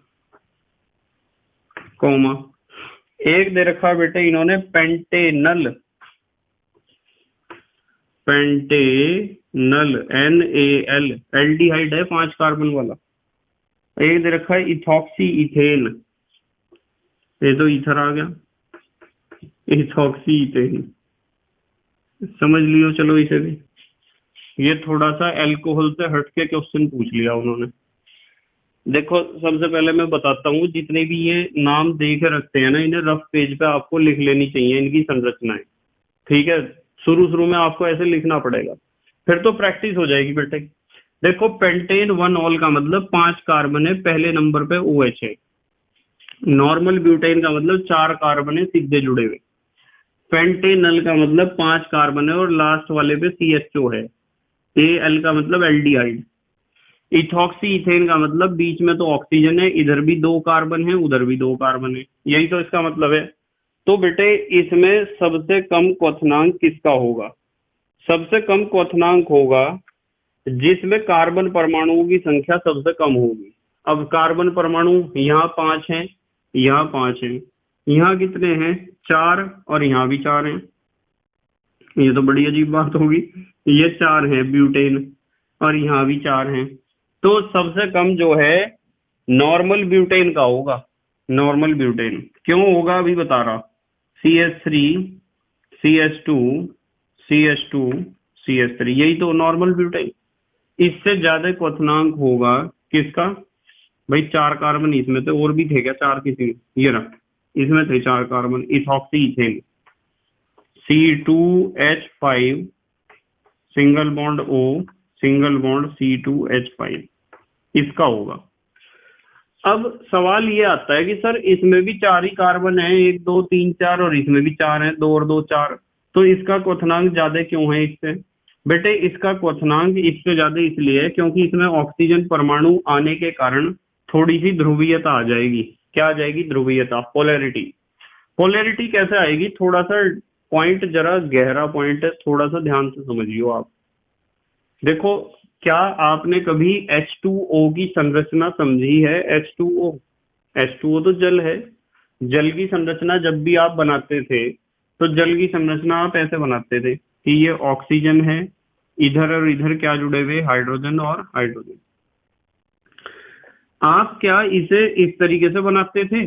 comma, एक दे रखा बेटे इन्होंने पेंटेनल, पेंटेनल NaL, एल्डिहाइड है 5 कार्बन वाला। एक दे रखा है इथॉक्सी इथेन, ये तो ईथर आ गया, इथॉक्सी इथेन समझ लियो। चलो इसे भी, ये थोड़ा सा अल्कोहल से हट के क्वेश्चन पूछ लिया उन्होंने। देखो सबसे पहले मैं बताता हूँ, जितने भी ये नाम दे के रखते हैं ना, इन्हें रफ पेज पे आपको लिख लेनी चाहिए इनकी संरचनाएं, ठीक है। शुरू शुरू में आपको ऐसे लिखना पड़ेगा, फिर तो प्रैक्टिस हो जाएगी बेटे। देखो पेंटेन 1 ऑल का मतलब 5 कार्बन है, पहले नंबर पे OH है। नॉर्मल ब्यूटेन का मतलब 4 कार्बन है सीधे जुड़े हुए। पेंटेनल का मतलब 5 कार्बन है और लास्ट वाले पे CHO है। AL का मतलब एल्डिहाइड। इथॉक्सी इथेन का मतलब बीच में तो ऑक्सीजन है, इधर भी 2 कार्बन है, उधर भी 2 कार्बन है, यही तो इसका मतलब है। तो बेटे इसमें सबसे कम क्वथनांक किसका होगा? सबसे कम क्वथनांक होगा जिसमें कार्बन परमाणुओं की संख्या सबसे कम होगी। अब कार्बन परमाणु यहाँ 5 हैं, यहाँ 5 हैं, यहाँ कितने हैं? 4, और यहाँ भी 4 हैं। ये तो बड़ी अजीब बात होगी, ये 4 हैं ब्यूटेन और यहाँ भी 4 हैं। तो सबसे कम जो है नॉर्मल ब्यूटेन का होगा। नॉर्मल ब्यूटेन क्यों होगा अभी बता रहा। CH3 CH2 CH2 CH3, यही तो नॉर्मल ब्यूटेन। इससे ज्यादा क्वथनांक होगा किसका? भाई 4 कार्बन इसमें थे, और भी थे क्या 4 किसी में? ये रहा, इसमें थे 4 carbon, ethoxy ethane. C2H5 single bond O single bond C2H5, इसका होगा। अब सवाल ये आता है कि सर इसमें भी 4 ही कार्बन है, 1 2 3 4, और इसमें भी 4 है, 2 और 2 4, तो इसका क्वथनांक ज्यादा क्यों है इससे? बेटे इसका क्वथनांक इससे ज्यादा इसलिए है क्योंकि इसमें ऑक्सीजन परमाणु आने के कारण थोड़ी सी ध्रुवीयता आ जाएगी। क्या आ जाएगी? ध्रुवीयता, पोलैरिटी। पोलैरिटी कैसे आएगी? थोड़ा सा पॉइंट, जरा गहरा पॉइंट है, थोड़ा सा ध्यान से समझियो आप। देखो क्या आपने कभी H2O की संरचना समझी है? H2O, H2O तो जल है। जल की संरचना जब भी आप बनाते थे तो जल की संरचना आप ऐसे बनाते थे कि ये ऑक्सीजन है, इधर और इधर क्या जुड़े हुए? हाइड्रोजन और हाइड्रोजन। आप क्या इसे इस तरीके से बनाते थे?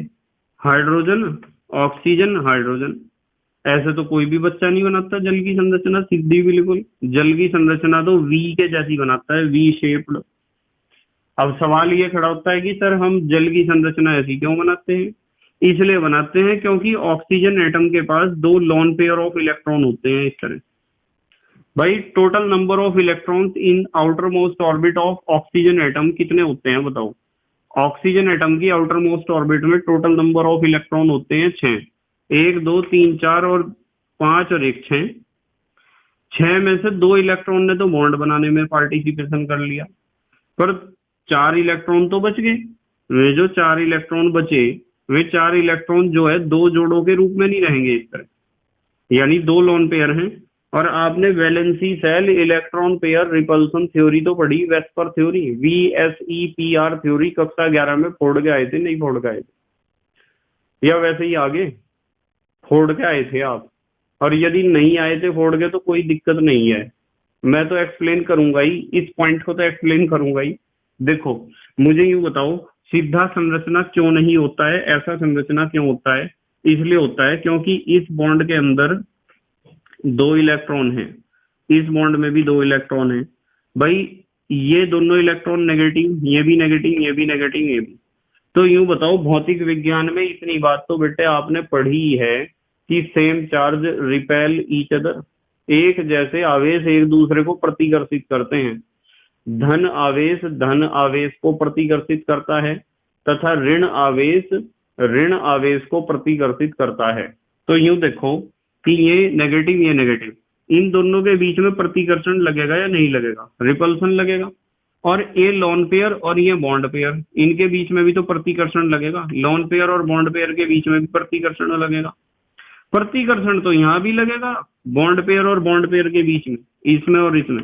Hydrogen oxygen hydrogen. ऐसे तो कोई भी बच्चा नहीं बनाता जल की संरचना सीधी बिल्कुल। जल की संरचना तो V के जैसी बनाता है, V शेप्ड। अब सवाल ये खड़ा होता है कि सर हम जल की संरचना ऐसी क्यों बनाते हैं? इसलिए बनाते हैं क्योंकि ऑक्सीजन एटम के पास 2 लोन पेयर ऑफ इलेक्ट्रॉन होते हैं इस तरह। भाई total number of electrons in outer most orbit of oxygen atom कितने होते हैं बताओ? ऑक्सीजन एटम की आउटर मोस्ट ऑर्बिट में टोटल नंबर ऑफ इलेक्ट्रॉन होते हैं 6। 1 2 3 4 और 5 और 1 6। 6 में से 2 इलेक्ट्रॉन ने तो बॉन्ड बनाने में पार्टिसिपेशन कर लिया, पर 4 इलेक्ट्रॉन तो बच गए। वे जो 4 इलेक्ट्रॉन बचे, वे 4 इलेक्ट्रॉन जो है 2 जोड़ों के रूप में नहीं रहेंगे इस तरह, यानी 2 लोन पेयर हैं। और आपने valency cell electron pair repulsion theory तो पढ़ी, वेस्पर थ्योरी, VSEPR थ्योरी कक्षा 11 में फोड़ के आए थे, नहीं फोड़ के आए थे? या वैसे ही आगे फोड़ के आए थे आप? और यदि नहीं आए थे फोड़ के तो कोई दिक्कत नहीं है, मैं तो एक्सप्लेन करूंगा ही, इस पॉइंट को तो एक्सप्लेन करूंगा ही। देखो मुझे यूं बताओ, सीधा संरचना क्यों नहीं होता है? ऐसा संरचना क्यों होता है? इसलिए होता है क्योंकि इस बॉन्ड के अंदर 2 इलेक्ट्रॉन हैं, इस बॉन्ड में भी 2 इलेक्ट्रॉन हैं। भाई ये दोनों इलेक्ट्रॉन नेगेटिव, ये भी नेगेटिव, ये भी नेगेटिव, ये भी। तो यूं बताओ भौतिक विज्ञान में इतनी बात तो बेटे आपने पढ़ी है कि same charge repel each other, एक जैसे आवेश एक दूसरे को प्रतिकर्षित करते हैं। धन आवेश को प्रतिकर्षित करता है तथा ऋण आवेश को प्रतिकर्षित करता है। तो यूं देखो कि ये नेगेटिव, इन दोनों के बीच में प्रतिकर्षण लगेगा या नहीं लगेगा? रिपल्सन लगेगा। और ये लोन पेयर और ये बॉन्ड पेयर, इनके बीच में भी तो प्रतिकर्षण लगेगा। लोन पेयर और बॉन्ड पेयर के बीच में भी प्रतिकर्षण लगेगा। प्रतिकर्षण तो यहाँ भी लगेगा, बॉन्ड पेयर और बॉन्ड पेयर के बीच में, इसमें और इसमें।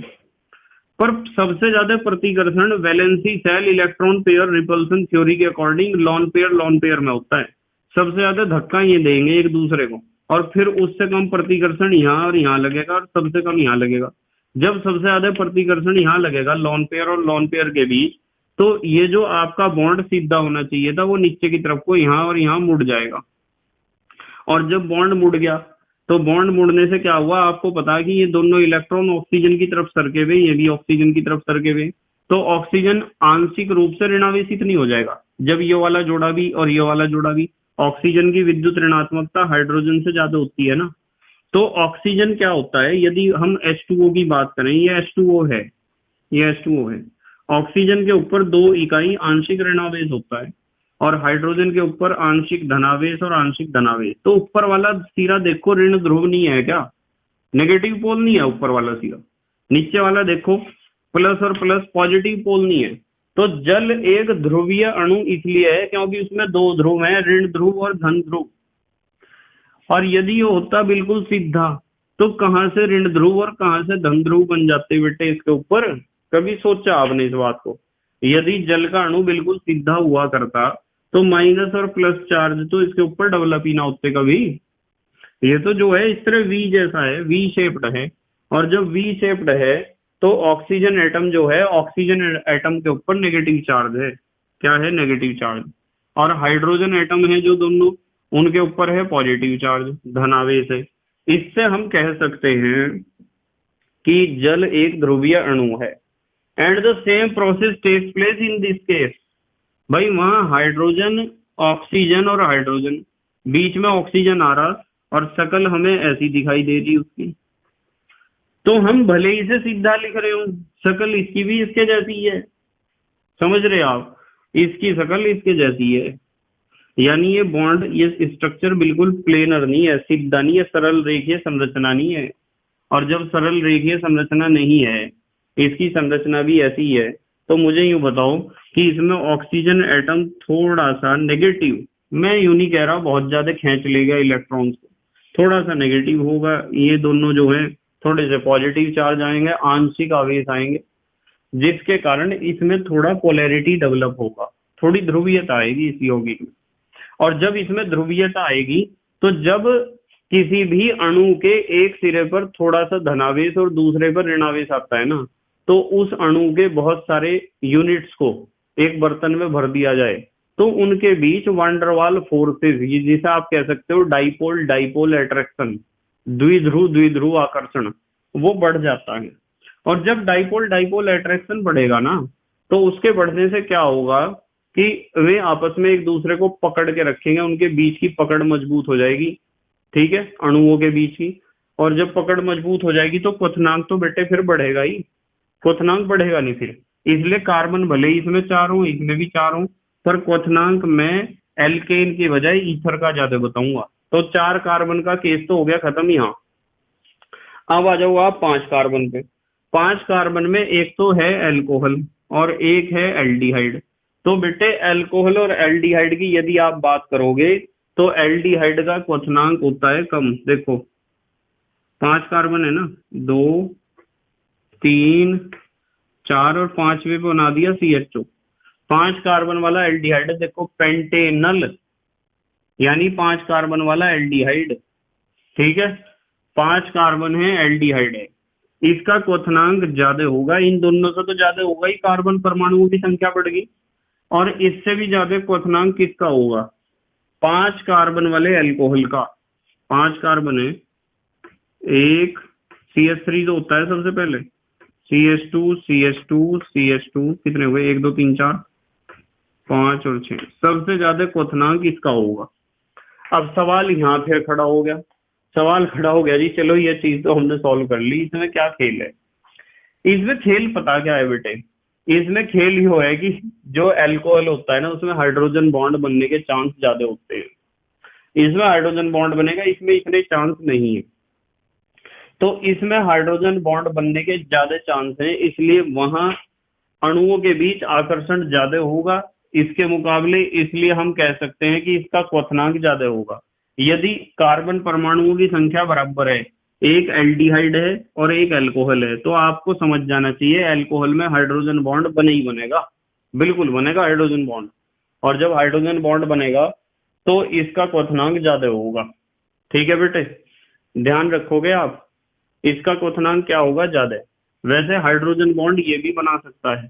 पर सबसे ज्यादा प्रतिकर्षण valency cell electron pair repulsion theory के अकॉर्डिंग लोन पेयर में होता है। सबसे ज्यादा धक्का ये देंगे एक दूसरे को, और फिर उससे कम प्रतिकर्षण यहाँ और यहाँ लगेगा, और सबसे कम यहाँ लगेगा। जब सबसे ज्यादा प्रतिकर्षण यहाँ लगेगा लोन पेयर और लोन पेयर के बीच, तो ये जो आपका बॉन्ड सीधा होना चाहिए था वो नीचे की तरफ को यहाँ और यहाँ मुड़ जाएगा। और जब बॉन्ड मुड़ गया तो बॉन्ड मुड़ने से क्या हुआ आपको पता है कि ये दोनों इलेक्ट्रॉन ऑक्सीजन की तरफ सरके हुए, ये भी ऑक्सीजन की तरफ सरके हुए, तो ऑक्सीजन आंशिक रूप से ऋणावेशित नहीं हो जाएगा जब ये वाला जोड़ा भी और ये वाला जोड़ा भी। ऑक्सीजन की विद्युत ऋणात्मकता हाइड्रोजन से ज्यादा होती है ना, तो ऑक्सीजन क्या होता है, यदि हम H2O की बात करें, ये H2O है, ये H2O है। ऑक्सीजन के ऊपर 2 इकाई आंशिक ऋणावेश होता है और हाइड्रोजन के ऊपर आंशिक धनावेश और आंशिक धनावेश। तो ऊपर वाला सिरा देखो ऋण ध्रुव नहीं है क्या, नेगेटिव पोल नहीं है ऊपर वाला सिरा। नीचे वाला देखो प्लस और प्लस, पॉजिटिव पोल नहीं है। तो जल एक ध्रुवीय अणु इसलिए है क्योंकि उसमें 2 ध्रुव हैं, ऋण ध्रुव और धन ध्रुव। और यदि ये होता बिल्कुल सीधा तो कहां से ऋण ध्रुव और कहां से धन ध्रुव बन जाते बेटे इसके ऊपर? कभी सोचा आपने इस बात को? यदि जल का अणु बिल्कुल सीधा हुआ करता तो माइनस और प्लस चार्ज तो इसके ऊपर डेवलप ही ना होते कभी। ये तो जो है इस तरह वी जैसा है, वी शेप्ड है। और जब वी शेप्ड है तो ऑक्सीजन एटम जो है, ऑक्सीजन एटम के ऊपर नेगेटिव चार्ज है। क्या है? Negative charge. और हाइड्रोजन एटम है जो दोनों, उनके ऊपर है पॉजिटिव चार्ज, धनावेश है। इससे हम कह सकते हैं कि जल एक ध्रुवीय अणु है। And the same process takes place in this case. भाई वहां हाइड्रोजन, ऑक्सीजन और हाइड्रोजन, बीच में ऑक्सीजन आ रहा और शक्ल हमें ऐसी दिखाई दे रही उसकी। तो हम भले ही से सीधा लिख रहे हो, शक्ल इसकी भी इसके जैसी है। समझ रहे आप? इसकी शक्ल इसके जैसी है, यानी ये बॉन्ड, ये स्ट्रक्चर बिल्कुल प्लेनर नहीं है, सीधा नहीं है, सरल रेखीय संरचना नहीं है। और जब सरल रेखीय संरचना नहीं है, इसकी संरचना भी ऐसी है, तो मुझे यूं बताओ कि इसमें ऑक्सीजन एटम थोड़ा सा नेगेटिव, मैं यूं नहीं कह रहा बहुत ज्यादा खींच लेगा इलेक्ट्रॉन्स को, थोड़ा सा नेगेटिव होगा। ये दोनों जो है थोड़े से पॉजिटिव चार्ज आएंगे, आंशिक आवेश आएंगे, जिसके कारण इसमें थोड़ा पोलैरिटी डेवलप होगा, थोड़ी ध्रुवीयता आएगी इस यौगिक में। और जब इसमें ध्रुवीयता आएगी तो जब किसी भी अणु के एक सिरे पर थोड़ा सा धनावेश और दूसरे पर ऋणावेश आता है ना, तो उस अणु के बहुत सारे यूनिट्स को एक बर्तन में भर दिया जाए तो उनके बीच वांडरवाल फोर्सेस, जिसे आप कह सकते हो डाइपोल डाइपोल अट्रैक्शन, द्विध्रुव द्विध्रुव आकर्षण, वो बढ़ जाता है। और जब डाइपोल डाइपोल अट्रैक्शन बढ़ेगा ना, तो उसके बढ़ने से क्या होगा कि वे आपस में एक दूसरे को पकड़ के रखेंगे, उनके बीच की पकड़ मजबूत हो जाएगी, ठीक है, अणुओं के बीच की। और जब पकड़ मजबूत हो जाएगी तो क्वथनांक तो बेटे फिर बढ़ेगा ही, क्वथनांक बढ़ेगा नहीं फिर। इसलिए कार्बन भले ही इसमें 4 हो, इसमें भी 4 हो, पर क्वथनांक मैं एल्केन की बजाय ईथर का ज्यादा बताऊंगा। तो 4 कार्बन का केस तो हो गया खत्म यहाँ। अब आ जाओ आप 5 कार्बन पे। 5 कार्बन में एक तो है एल्कोहल और एक है एल्डिहाइड। तो बेटे एल्कोहल और एल्डिहाइड की यदि आप बात करोगे तो एल्डिहाइड का क्वथनांक होता है कम। देखो 5 कार्बन है ना, 2 3 4 और 5वें पे बना दिया CHO। 5 कार्बन वाला एल्डिहाइड देखो, पेंटेनल, यानी 5 कार्बन वाला एल्डिहाइड, ठीक है। 5 कार्बन है, एल्डिहाइड है, इसका क्वथनांक ज्यादा होगा, इन दोनों से तो ज्यादा होगा ही, कार्बन परमाणुओं की संख्या बढ़ गई। और इससे भी ज्यादा क्वथनांक किसका होगा? 5 कार्बन वाले एल्कोहल का। 5 कार्बन है, एक CH3 तो होता है सबसे पहले, CH2 CH2 CH2, कितने हुए? 1 2 3 4 5 और 6, सबसे ज्यादा क्वथनांक इसका होगा। अब सवाल यहाँ फिर खड़ा हो गया, सवाल खड़ा हो गया जी, चलो ये चीज तो हमने सॉल्व कर ली, इसमें क्या खेल है? इसमें खेल पता क्या है बेटे? इसमें खेल ये है कि जो अल्कोहल होता है ना, उसमें हाइड्रोजन बॉन्ड बनने के चांस ज्यादा होते हैं। इसमें हाइड्रोजन बॉन्ड बनेगा, इसमें इतने चांस नहीं है। तो इसमें हाइड्रोजन बॉन्ड बनने के ज्यादा चांस हैं, इसलिए वहां अणुओं के बीच आकर्षण ज्यादा होगा इसके मुकाबले, इसलिए हम कह सकते हैं कि इसका क्वथनांक ज्यादा होगा। यदि कार्बन परमाणुओं की संख्या बराबर है, एक एल्डिहाइड है और एक अल्कोहल है, तो आपको समझ जाना चाहिए अल्कोहल में हाइड्रोजन बॉन्ड बने ही बनेगा, बिल्कुल बनेगा हाइड्रोजन बॉन्ड। और जब हाइड्रोजन बॉन्ड बनेगा तो इसका क्वथनांक ज्यादा होगा, ठीक है बेटे, ध्यान रखोगे आप, इसका क्वथनांक क्या होगा? ज्यादा। वैसे हाइड्रोजन बॉन्ड ये भी बना सकता है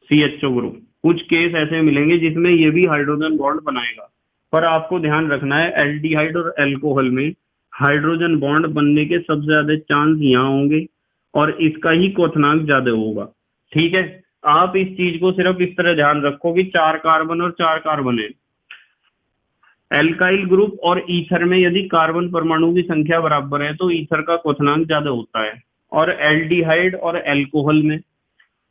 CHO ग्रुप, कुछ केस ऐसे मिलेंगे जिसमें ये भी हाइड्रोजन बॉन्ड बनाएगा, पर आपको ध्यान रखना है एल्डिहाइड और अल्कोहल में हाइड्रोजन बॉन्ड बनने के सबसे ज्यादा चांस यहाँ होंगे और इसका ही क्वथनांक ज्यादा होगा, ठीक है। आप इस चीज को सिर्फ इस तरह ध्यान रखो कि 4 कार्बन और 4 कार्बन है, एल्काइल ग्रुप और ईथर में यदि कार्बन परमाणु की संख्या बराबर है तो ईथर का क्वथनांक ज्यादा होता है, और एल्डिहाइड और एल्कोहल में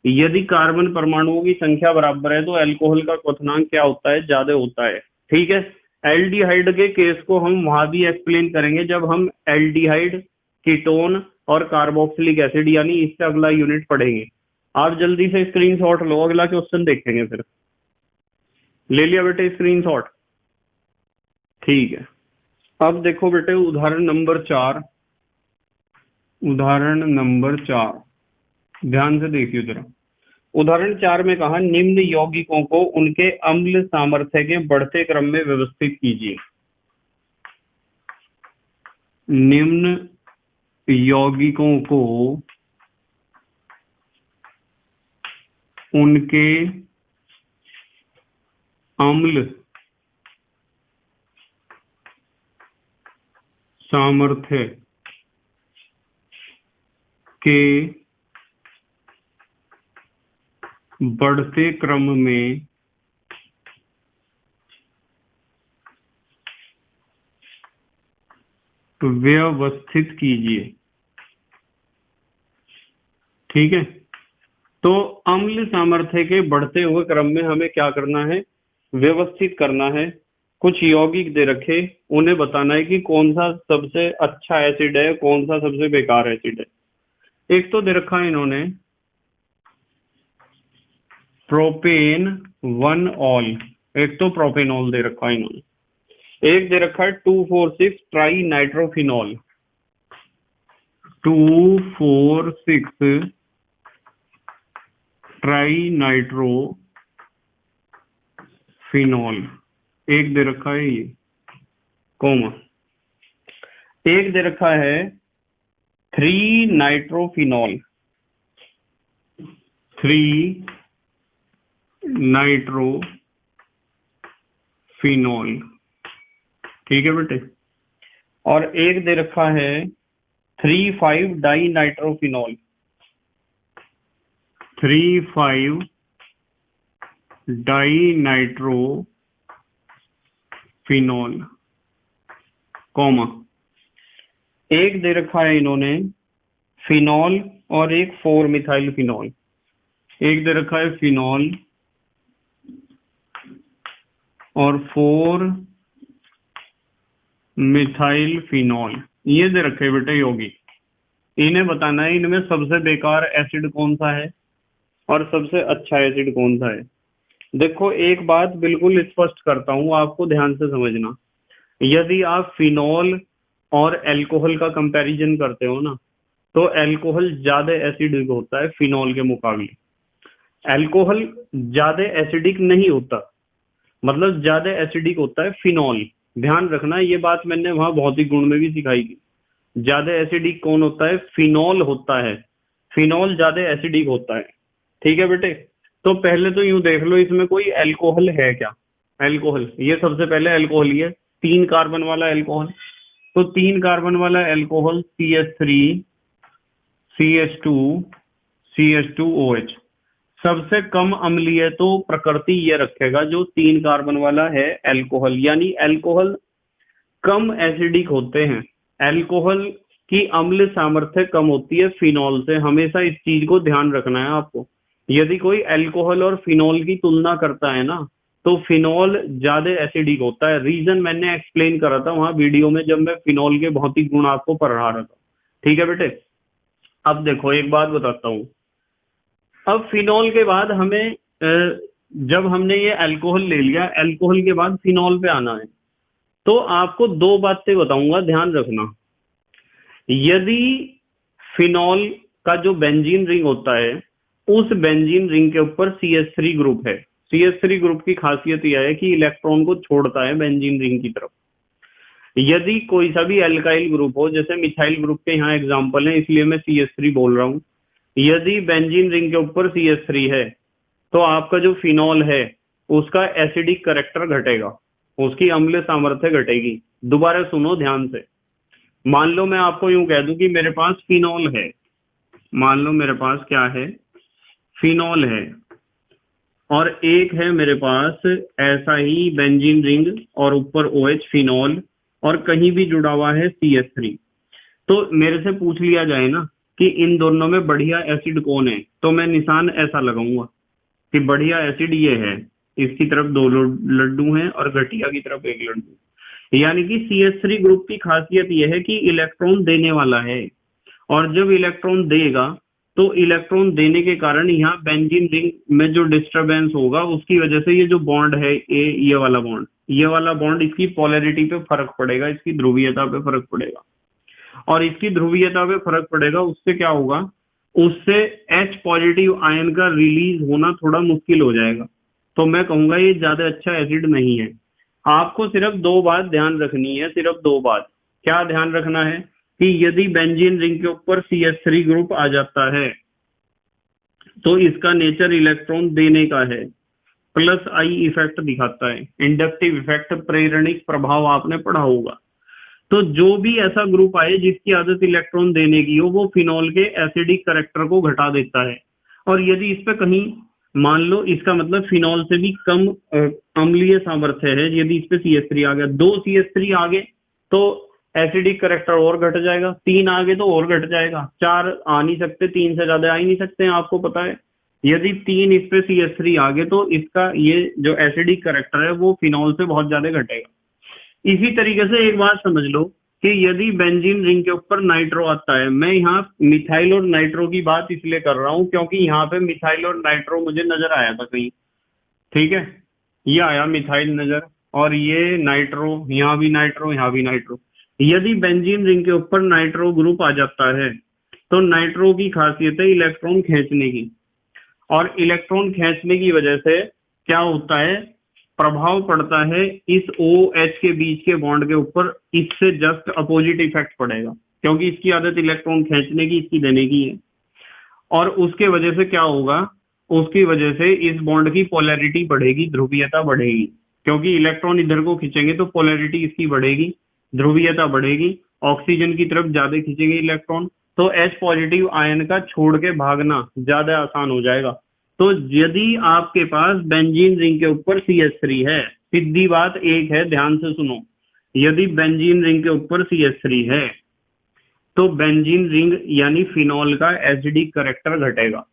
यदि कार्बन परमाणुओं की संख्या बराबर है तो एल्कोहल का क्वथनांक क्या होता है, ज्यादा होता है। ठीक है, एल्डिहाइड के केस को हम वहां भी एक्सप्लेन करेंगे जब हम एल्डिहाइड, कीटोन और कार्बोक्सिलिक एसिड यानी इससे अगला यूनिट पढ़ेंगे। आप जल्दी से स्क्रीनशॉट लो, अगला क्वेश्चन देखेंगे फिर। ले लिया बेटे स्क्रीनशॉट? ठीक है, अब देखो बेटे उदाहरण नंबर 4। उदाहरण नंबर 4 ध्यान से देखिए जरा। उदाहरण 4 में कहा निम्न यौगिकों को उनके अम्ल सामर्थ्य के बढ़ते क्रम में व्यवस्थित कीजिए। निम्न यौगिकों को उनके अम्ल सामर्थ्य के बढ़ते क्रम में व्यवस्थित कीजिए। ठीक है, तो अम्ल सामर्थ्य के बढ़ते हुए क्रम में हमें क्या करना है, व्यवस्थित करना है। कुछ यौगिक दे रखे, उन्हें बताना है कि कौन सा सबसे अच्छा एसिड है, कौन सा सबसे बेकार एसिड है। एक तो दे रखा है इन्होंने प्रोपेन 1 ऑल, एक तो प्रोपेनॉल दे रखा है इन्होंने। एक दे रखा है 2,4,6 ट्राई नाइट्रोफिनॉल, 2,4,6 ट्राई नाइट्रोफिनॉल एक दे रखा है ये, कोमा। एक दे रखा है 3 नाइट्रोफिनॉल, 3 नाइट्रोफिनॉल। ठीक है बेटे, और एक दे रखा है 3,5 di nitrophenol, 3,5 di nitrophenol, comma. एक दे रखा है इन्होंने फिनॉल और एक 4 मिथाइल फिनॉल। एक दे रखा है फिनॉल और 4 मिथाइल फिनॉल, ये दे रखे बेटे यौगिक। इन्हें बताना है इनमें सबसे बेकार एसिड कौन सा है और सबसे अच्छा एसिड कौन सा है। देखो एक बात बिल्कुल स्पष्ट करता हूं, आपको ध्यान से समझना। यदि आप फिनॉल और अल्कोहल का कंपैरिजन करते हो ना, तो अल्कोहल ज्यादा एसिडिक होता है फिनॉल के मुकाबले। अल्कोहल ज्यादा एसिडिक नहीं होता, मतलब ज्यादा एसिडिक होता है फिनॉल। ध्यान रखना, ये बात मैंने वहां भौतिक गुण में भी सिखाई थी। ज्यादा एसिडिक कौन होता है, फिनॉल होता है। फिनॉल ज्यादा एसिडिक होता है। ठीक है बेटे, तो पहले तो यूं देख लो इसमें कोई अल्कोहल है क्या। अल्कोहल, ये सबसे पहले अल्कोहल ही है, 3 कार्बन वाला अल्कोहल। तो 3 कार्बन वाला अल्कोहल CH3 CH2 CH2OH सबसे कम अम्लीय तो प्रकृति ये रखेगा जो 3 कार्बन वाला है अल्कोहल, यानी अल्कोहल कम एसिडिक होते हैं। अल्कोहल की अम्ल सामर्थ्य कम होती है फिनॉल से, हमेशा इस चीज को ध्यान रखना है आपको। यदि कोई अल्कोहल और फिनॉल की तुलना करता है ना, तो फिनॉल ज्यादा एसिडिक होता है। रीजन मैंने एक्सप्लेन करा था वहां वीडियो में, जब मैं फिनॉल के भौतिक गुण आपको पढ़ा रहा था। ठीक है बेटे, अब देखो एक बात बताता हूं। अब फिनॉल के बाद हमें जब हमने ये अल्कोहल ले लिया, अल्कोहल के बाद फिनॉल पे आना है, तो आपको 2 बातें बताऊंगा, ध्यान रखना। यदि फिनॉल का जो बेंजीन रिंग होता है, उस बेंजीन रिंग के ऊपर CH3 ग्रुप है। CH3 ग्रुप की खासियत यह है कि इलेक्ट्रॉन को छोड़ता है बेंजीन रिंग की तरफ। यदि कोई सा भी अल्काइल ग्रुप हो, जैसे मिथाइल ग्रुप के यहाँ एग्जांपल है, इसलिए मैं CH3 बोल रहा हूं। यदि बेंजीन रिंग के ऊपर CH3 है, तो आपका जो फिनॉल है उसका एसिडिक कैरेक्टर घटेगा, उसकी अम्ल सामर्थ्य घटेगी। दोबारा सुनो ध्यान से। मान लो मैं आपको यूं कह दूं कि मेरे पास फिनॉल है, मान लो मेरे पास क्या है, फिनॉल है, और एक है मेरे पास ऐसा ही बेंजीन रिंग और ऊपर OH फिनॉल और कहीं भी जुड़ा हुआ है CH3। तो मेरे से पूछ लिया जाए ना कि इन दोनों में बढ़िया एसिड कौन है, तो मैं निशान ऐसा लगाऊंगा कि बढ़िया एसिड ये है, इसकी तरफ दो लड्डू हैं और घटिया की तरफ एक लड्डू। यानी कि CH3 ग्रुप की खासियत यह है कि इलेक्ट्रॉन देने वाला है, और जब इलेक्ट्रॉन देगा तो इलेक्ट्रॉन देने के कारण यहाँ बेंजीन रिंग में जो डिस्टरबेंस होगा उसकी वजह से ये जो बॉन्ड है ये वाला बॉन्ड इसकी पोलैरिटी पे फर्क पड़ेगा, इसकी ध्रुवीयता पे फर्क पड़ेगा, और इसकी ध्रुवीयता पे फर्क पड़ेगा। उससे क्या होगा, उससे H पॉजिटिव आयन का रिलीज होना थोड़ा मुश्किल हो जाएगा। तो मैं कहूंगा ये ज्यादा अच्छा एसिड नहीं है। आपको सिर्फ दो बात ध्यान रखनी है, सिर्फ दो बात। क्या ध्यान रखना है कि यदि बेंजीन रिंग के ऊपर CH3 ग्रुप आ जाता है तो इसका नेचर इलेक्ट्रॉन देने का है, प्लस आई इफेक्ट दिखाता है, इंडक्टिव इफेक्ट, प्रेरणिक प्रभाव आपने पढ़ा होगा। तो जो भी ऐसा ग्रुप आए जिसकी आदत इलेक्ट्रॉन देने की हो, वो फिनॉल के एसिडिक करेक्टर को घटा देता है। और यदि इस पे कहीं मान लो, इसका मतलब फिनॉल से भी कम अम्लीय सामर्थ्य है, यदि इस पे CH3 आ गया, 2 CH3 आ गए तो एसिडिक करेक्टर और घट जाएगा, 3 आ गए तो और घट जाएगा, 4 आ नहीं सकते, 3 से ज्यादा आ ही नहीं सकते हैं, आपको पता है। यदि 3 इस पे CH3 आ गए तो इसका ये जो एसिडिक करेक्टर है वो फिनॉल से बहुत ज्यादा घटेगा। इसी तरीके से एक बात समझ लो कि यदि बेंजीन रिंग के ऊपर नाइट्रो आता है, मैं यहाँ मिथाइल और नाइट्रो की बात इसलिए कर रहा हूँ क्योंकि यहाँ पे मिथाइल और नाइट्रो मुझे नजर आया था कहीं, ठीक है, ये आया मिथाइल नजर, और ये नाइट्रो, यहाँ भी नाइट्रो, यहाँ भी नाइट्रो। यदि बेंजीन रिंग के ऊपर नाइट्रो ग्रुप आ जाता है तो नाइट्रो की खासियत है इलेक्ट्रॉन खींचने की, और इलेक्ट्रॉन खींचने की वजह से क्या होता है, प्रभाव पड़ता है इस OH के बीच के बॉन्ड के ऊपर, इससे जस्ट अपोजिट इफेक्ट पड़ेगा क्योंकि इसकी आदत इलेक्ट्रॉन खींचने की, इसकी देने की है। और उसके वजह से क्या होगा, उसकी वजह से इस बॉन्ड की पोलैरिटी बढ़ेगी, ध्रुवीयता बढ़ेगी, क्योंकि इलेक्ट्रॉन इधर को खींचेंगे तो पोलैरिटी इसकी बढ़ेगी, ध्रुवीयता बढ़ेगी, ऑक्सीजन की तरफ ज्यादा खींचेंगे इलेक्ट्रॉन, तो H पॉजिटिव आयन का छोड़ के भागना ज्यादा आसान हो जाएगा। तो यदि आपके पास बेंजीन रिंग के ऊपर CH3 है, सीधी बात एक है, ध्यान से सुनो, यदि बेंजीन रिंग के ऊपर CH3 है तो बेंजीन रिंग यानी फिनॉल का एसिडिक करेक्टर घटेगा,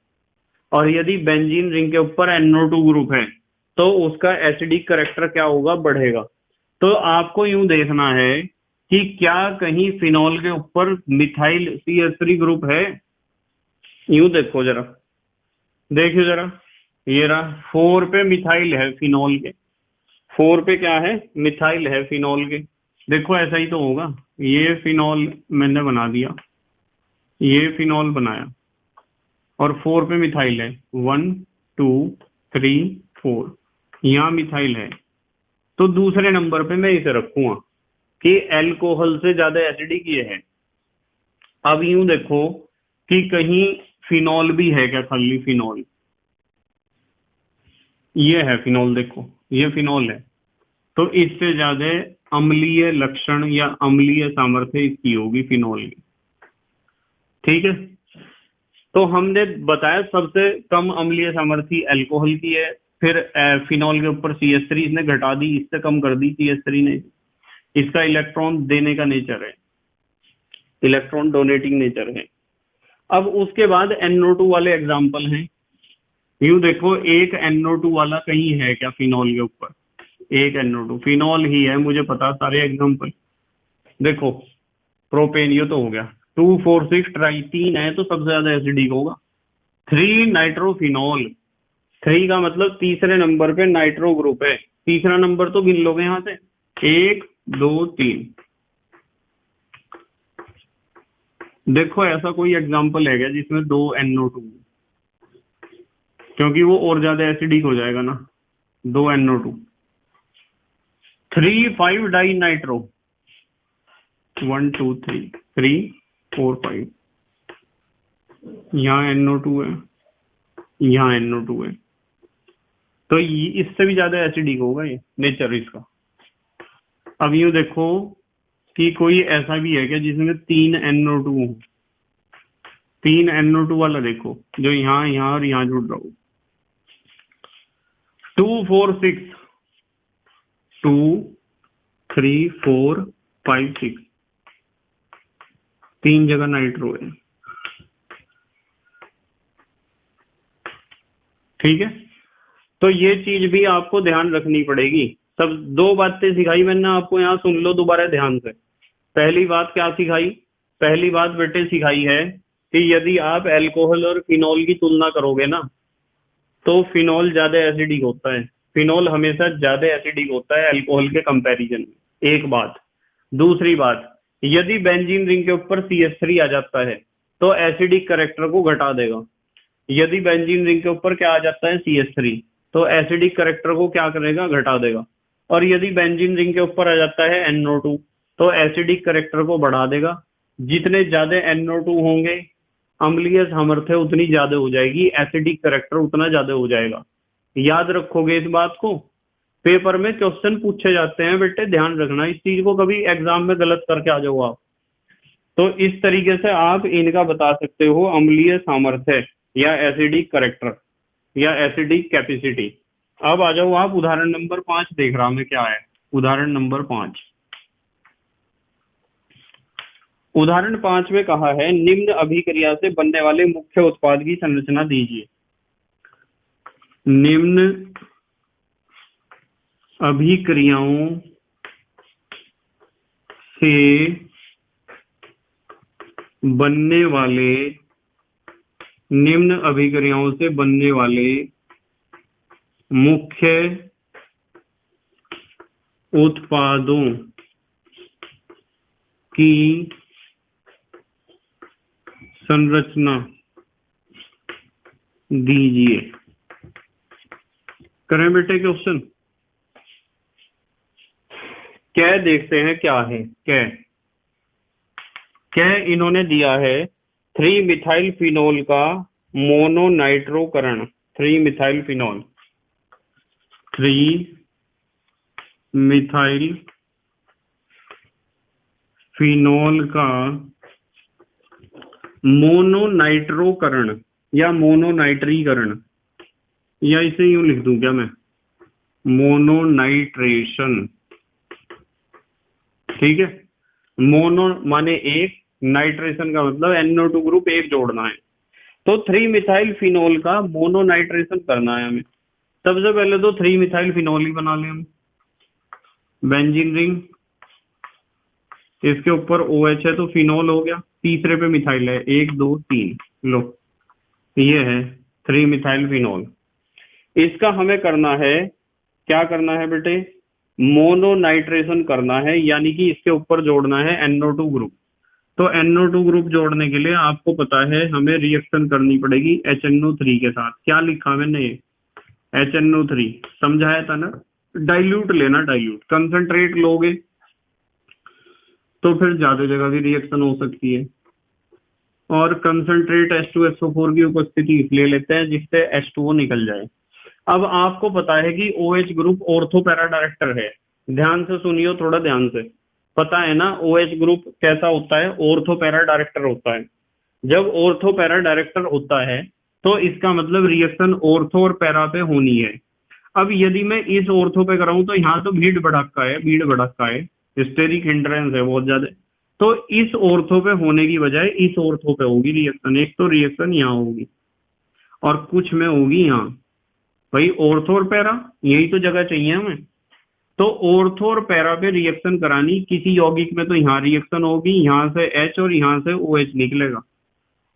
और यदि बेंजीन रिंग के ऊपर NO2 ग्रुप है तो उसका एसिडिक करेक्टर क्या होगा, बढ़ेगा। तो आपको यूं देखना है कि क्या कहीं फिनॉल के ऊपर मिथाइल CH3 ग्रुप है, यूं देखो जरा, देखियो जरा, ये रहा 4 पे मिथाइल है फिनॉल के, 4 पे क्या है, मिथाइल है फिनॉल के, देखो ऐसा ही तो होगा। ये फिनॉल मैंने बना दिया, ये फिनॉल बनाया, और 4 पे मिथाइल है, 1 2 3 4, यहाँ मिथाइल है, तो दूसरे नंबर पे मैं इसे रखूंगा कि एल्कोहल से ज्यादा एसिडिक ये है। अब यूं देखो कि कहीं फिनॉल भी है क्या, खाली फिनॉल, ये है फिनॉल, देखो ये फिनॉल है, तो इससे ज्यादा अम्लीय लक्षण या अम्लीय सामर्थ्य इसकी होगी फिनॉल की, ठीक है। तो हमने बताया सबसे कम अम्लीय सामर्थ्य अल्कोहल की है, फिर फिनॉल के ऊपर CH3 इसने घटा दी, इससे कम कर दी CH3 ने, इसका इलेक्ट्रॉन देने का नेचर है, इलेक्ट्रॉन डोनेटिंग नेचर है। अब उसके बाद NO2 वाले एग्जाम्पल हैं, यूं देखो एक NO2 वाला कहीं है क्या फिनॉल के ऊपर, एक NO2 फिनॉल ही है, मुझे पता सारे एग्जाम्पल। देखो प्रोपेन ये तो हो गया, 2 4 6 ट्राई, 3 है तो सबसे ज्यादा एसिडिक होगा। 3 नाइट्रोफिनॉल, 3 का मतलब तीसरे नंबर पे नाइट्रो ग्रुप है, तीसरा नंबर तो गिन लोगे यहाँ से, 1 2 3। देखो ऐसा कोई एग्जाम्पल है क्या जिसमें 2 NO2, क्योंकि वो और ज्यादा एसिडिक हो जाएगा ना, 2 NO2। 3 5 डाई नाइट्रो, 1 2 3 3 4 5, यहाँ NO2 है, यहाँ NO2 है, तो इससे भी ज्यादा एसिडिक होगा ये नेचर इसका। अब यूं देखो कि कोई ऐसा भी है क्या जिसमें 3 NO2 हो, 3 NO2 वाला देखो जो यहाँ यहाँ और यहाँ जुड़ रहा हो, 2 4 6 2 3 4 5 6 3 जगह नाइट्रो है। ठीक है, तो ये चीज भी आपको ध्यान रखनी पड़ेगी। सब 2 बातें सिखाई मैंने आपको, यहाँ सुन लो दोबारा ध्यान से। पहली बात क्या सिखाई? पहली बात बेटे सिखाई है कि यदि आप अल्कोहल और फिनॉल की तुलना करोगे ना, तो फिनॉल ज्यादा एसिडिक होता है। फिनॉल हमेशा ज्यादा एसिडिक होता है अल्कोहल के कंपैरिजन में, एक बात। दूसरी बात, यदि बेंजीन रिंग के ऊपर CH3 आ जाता है तो एसिडिक करेक्टर को घटा देगा। यदि बेंजीन रिंग के ऊपर क्या आ जाता है CH3, तो एसिडिक करेक्टर को क्या करेगा? घटा देगा। और यदि बेंजीन रिंग के ऊपर आ जाता है NO2, तो एसिडिक करेक्टर को बढ़ा देगा। जितने ज्यादा NO2 होंगे, अम्लीय सामर्थ्य उतनी ज्यादा हो जाएगी, एसिडिक करेक्टर उतना ज्यादा हो जाएगा। याद रखोगे इस बात को? पेपर में क्वेश्चन पूछे जाते हैं बेटे, ध्यान रखना इस चीज को, कभी एग्जाम में गलत करके आ जाओ आप। तो इस तरीके से आप इनका बता सकते हो, अम्लीय सामर्थ्य या एसिडिक करेक्टर या एसिडिक कैपेसिटी। अब आ जाओ आप, उदाहरण नंबर 5 देख रहा मैं क्या है। उदाहरण नंबर 5, उदाहरण 5 में कहा है निम्न अभिक्रिया से बनने वाले मुख्य उत्पाद की संरचना दीजिए। निम्न अभिक्रियाओं से बनने वाले, निम्न अभिक्रियाओं से बनने वाले मुख्य उत्पादों की संरचना दीजिए। करें बेटे क्वेश्चन? क्या देखते हैं क्या है। क्या इन्होंने दिया है 3 मिथाइल फिनोल का मोनोनाइट्रोकरण। 3 मिथाइल फिनोल, 3 मिथाइल फिनोल का मोनोनाइट्रोकरण या मोनोनाइट्रीकरण, या इसे यूं लिख दूं क्या मैं, मोनोनाइट्रेशन। ठीक है, मोनो माने एक, नाइट्रेशन का मतलब NO2 ग्रुप एक जोड़ना है। तो 3 मिथाइल फिनोल का मोनोनाइट्रेशन करना है हमें। सबसे पहले तो 3 मिथाइल फिनोल ही बना लें हम। बेंजीन रिंग, इसके ऊपर OH है तो फिनोल हो गया, तीसरे पे मिथाइल है, 1 2 3, लो ये है 3 मिथाइल फिनोल। इसका हमें करना है, क्या करना है बेटे? मोनोनाइट्रेशन करना है, यानी कि इसके ऊपर जोड़ना है NO2 ग्रुप। तो NO2 ग्रुप जोड़ने के लिए आपको पता है हमें रिएक्शन करनी पड़ेगी HNO3 के साथ। क्या लिखा मैंने? HNO3 समझाया था ना। डाइल्यूट लेना, डाइल्यूट। कंसंट्रेट लोगे तो फिर ज्यादा जगह भी रिएक्शन हो सकती है। और कंसंट्रेट H2SO4 की उपस्थिति इसलिए लेते हैं जिससे H2O निकल जाए। अब आपको पता है कि OH group ortho para director है। ध्यान से सुनियो, थोड़ा ध्यान से। पता है ना OH ग्रुप कैसा होता है? ऑर्थो पैरा डायरेक्टर होता है। जब ऑर्थो पैरा डायरेक्टर होता है तो इसका मतलब रिएक्शन ऑर्थो और पैरा पे होनी है। अब यदि मैं इस ऑर्थो पे कराऊं तो यहाँ तो भीड़ भड़का है, भीड़ भड़का है, हिस्टेरिक हिंड्रेंस है बहुत ज्यादा। तो इस ऑर्थो पे होने की बजाय इस ऑर्थो पे होगी रिएक्शन। एक तो रिएक्शन यहाँ होगी और कुछ में होगी यहाँ। भाई ऑर्थो और पैरा, यही तो जगह चाहिए हमें। तो ऑर्थो और पैरा पे रिएक्शन करानी, किसी यौगिक में तो यहाँ रिएक्शन होगी, यहाँ से H और यहाँ से OH निकलेगा,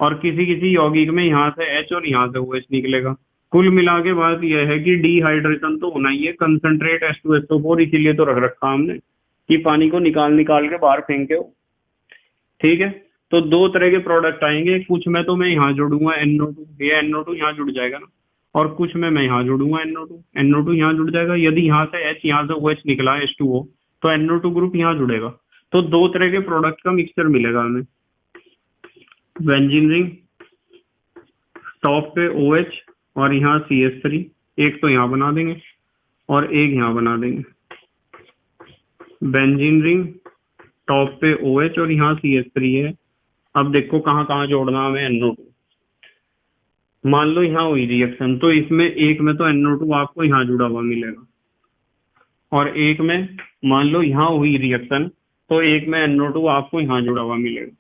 और किसी किसी यौगिक में यहाँ से H और यहाँ से OH निकलेगा। कुल मिला के बात यह है कि डिहाइड्रेशन तो होना ही है। कंसंट्रेट H2SO4 इसीलिए तो रख रखा हमने कि पानी को निकाल निकाल के बाहर फेंके हो। ठीक है, तो 2 तरह के प्रोडक्ट आएंगे। कुछ में तो मैं यहाँ जोड़ूंगा NO2, ये NO2 यहाँ जुड़ जाएगा ना, और कुछ में मैं यहाँ जोड़ूंगा NO2 यहाँ जुड़ जाएगा। यदि यहाँ से H यहाँ से OH निकला H2O, तो NO2 ग्रुप यहाँ जुड़ेगा। तो 2 तरह के प्रोडक्ट का मिक्सचर मिलेगा हमें। बेंजीन रिंग, टॉप पे OH और यहाँ CH3, एक तो यहाँ बना देंगे और एक यहाँ बना देंगे। बेंजीन रिंग, टॉप पे OH और यहाँ CH3 है। अब देखो कहाँ कहाँ जोड़ना हमें NO2। मान लो यहाँ हुई रिएक्शन, तो इसमें एक में तो NO2 आपको यहाँ जुड़ा हुआ मिलेगा, और एक में मान लो यहाँ हुई रिएक्शन, तो एक में NO2 आपको यहाँ जुड़ा हुआ मिलेगा।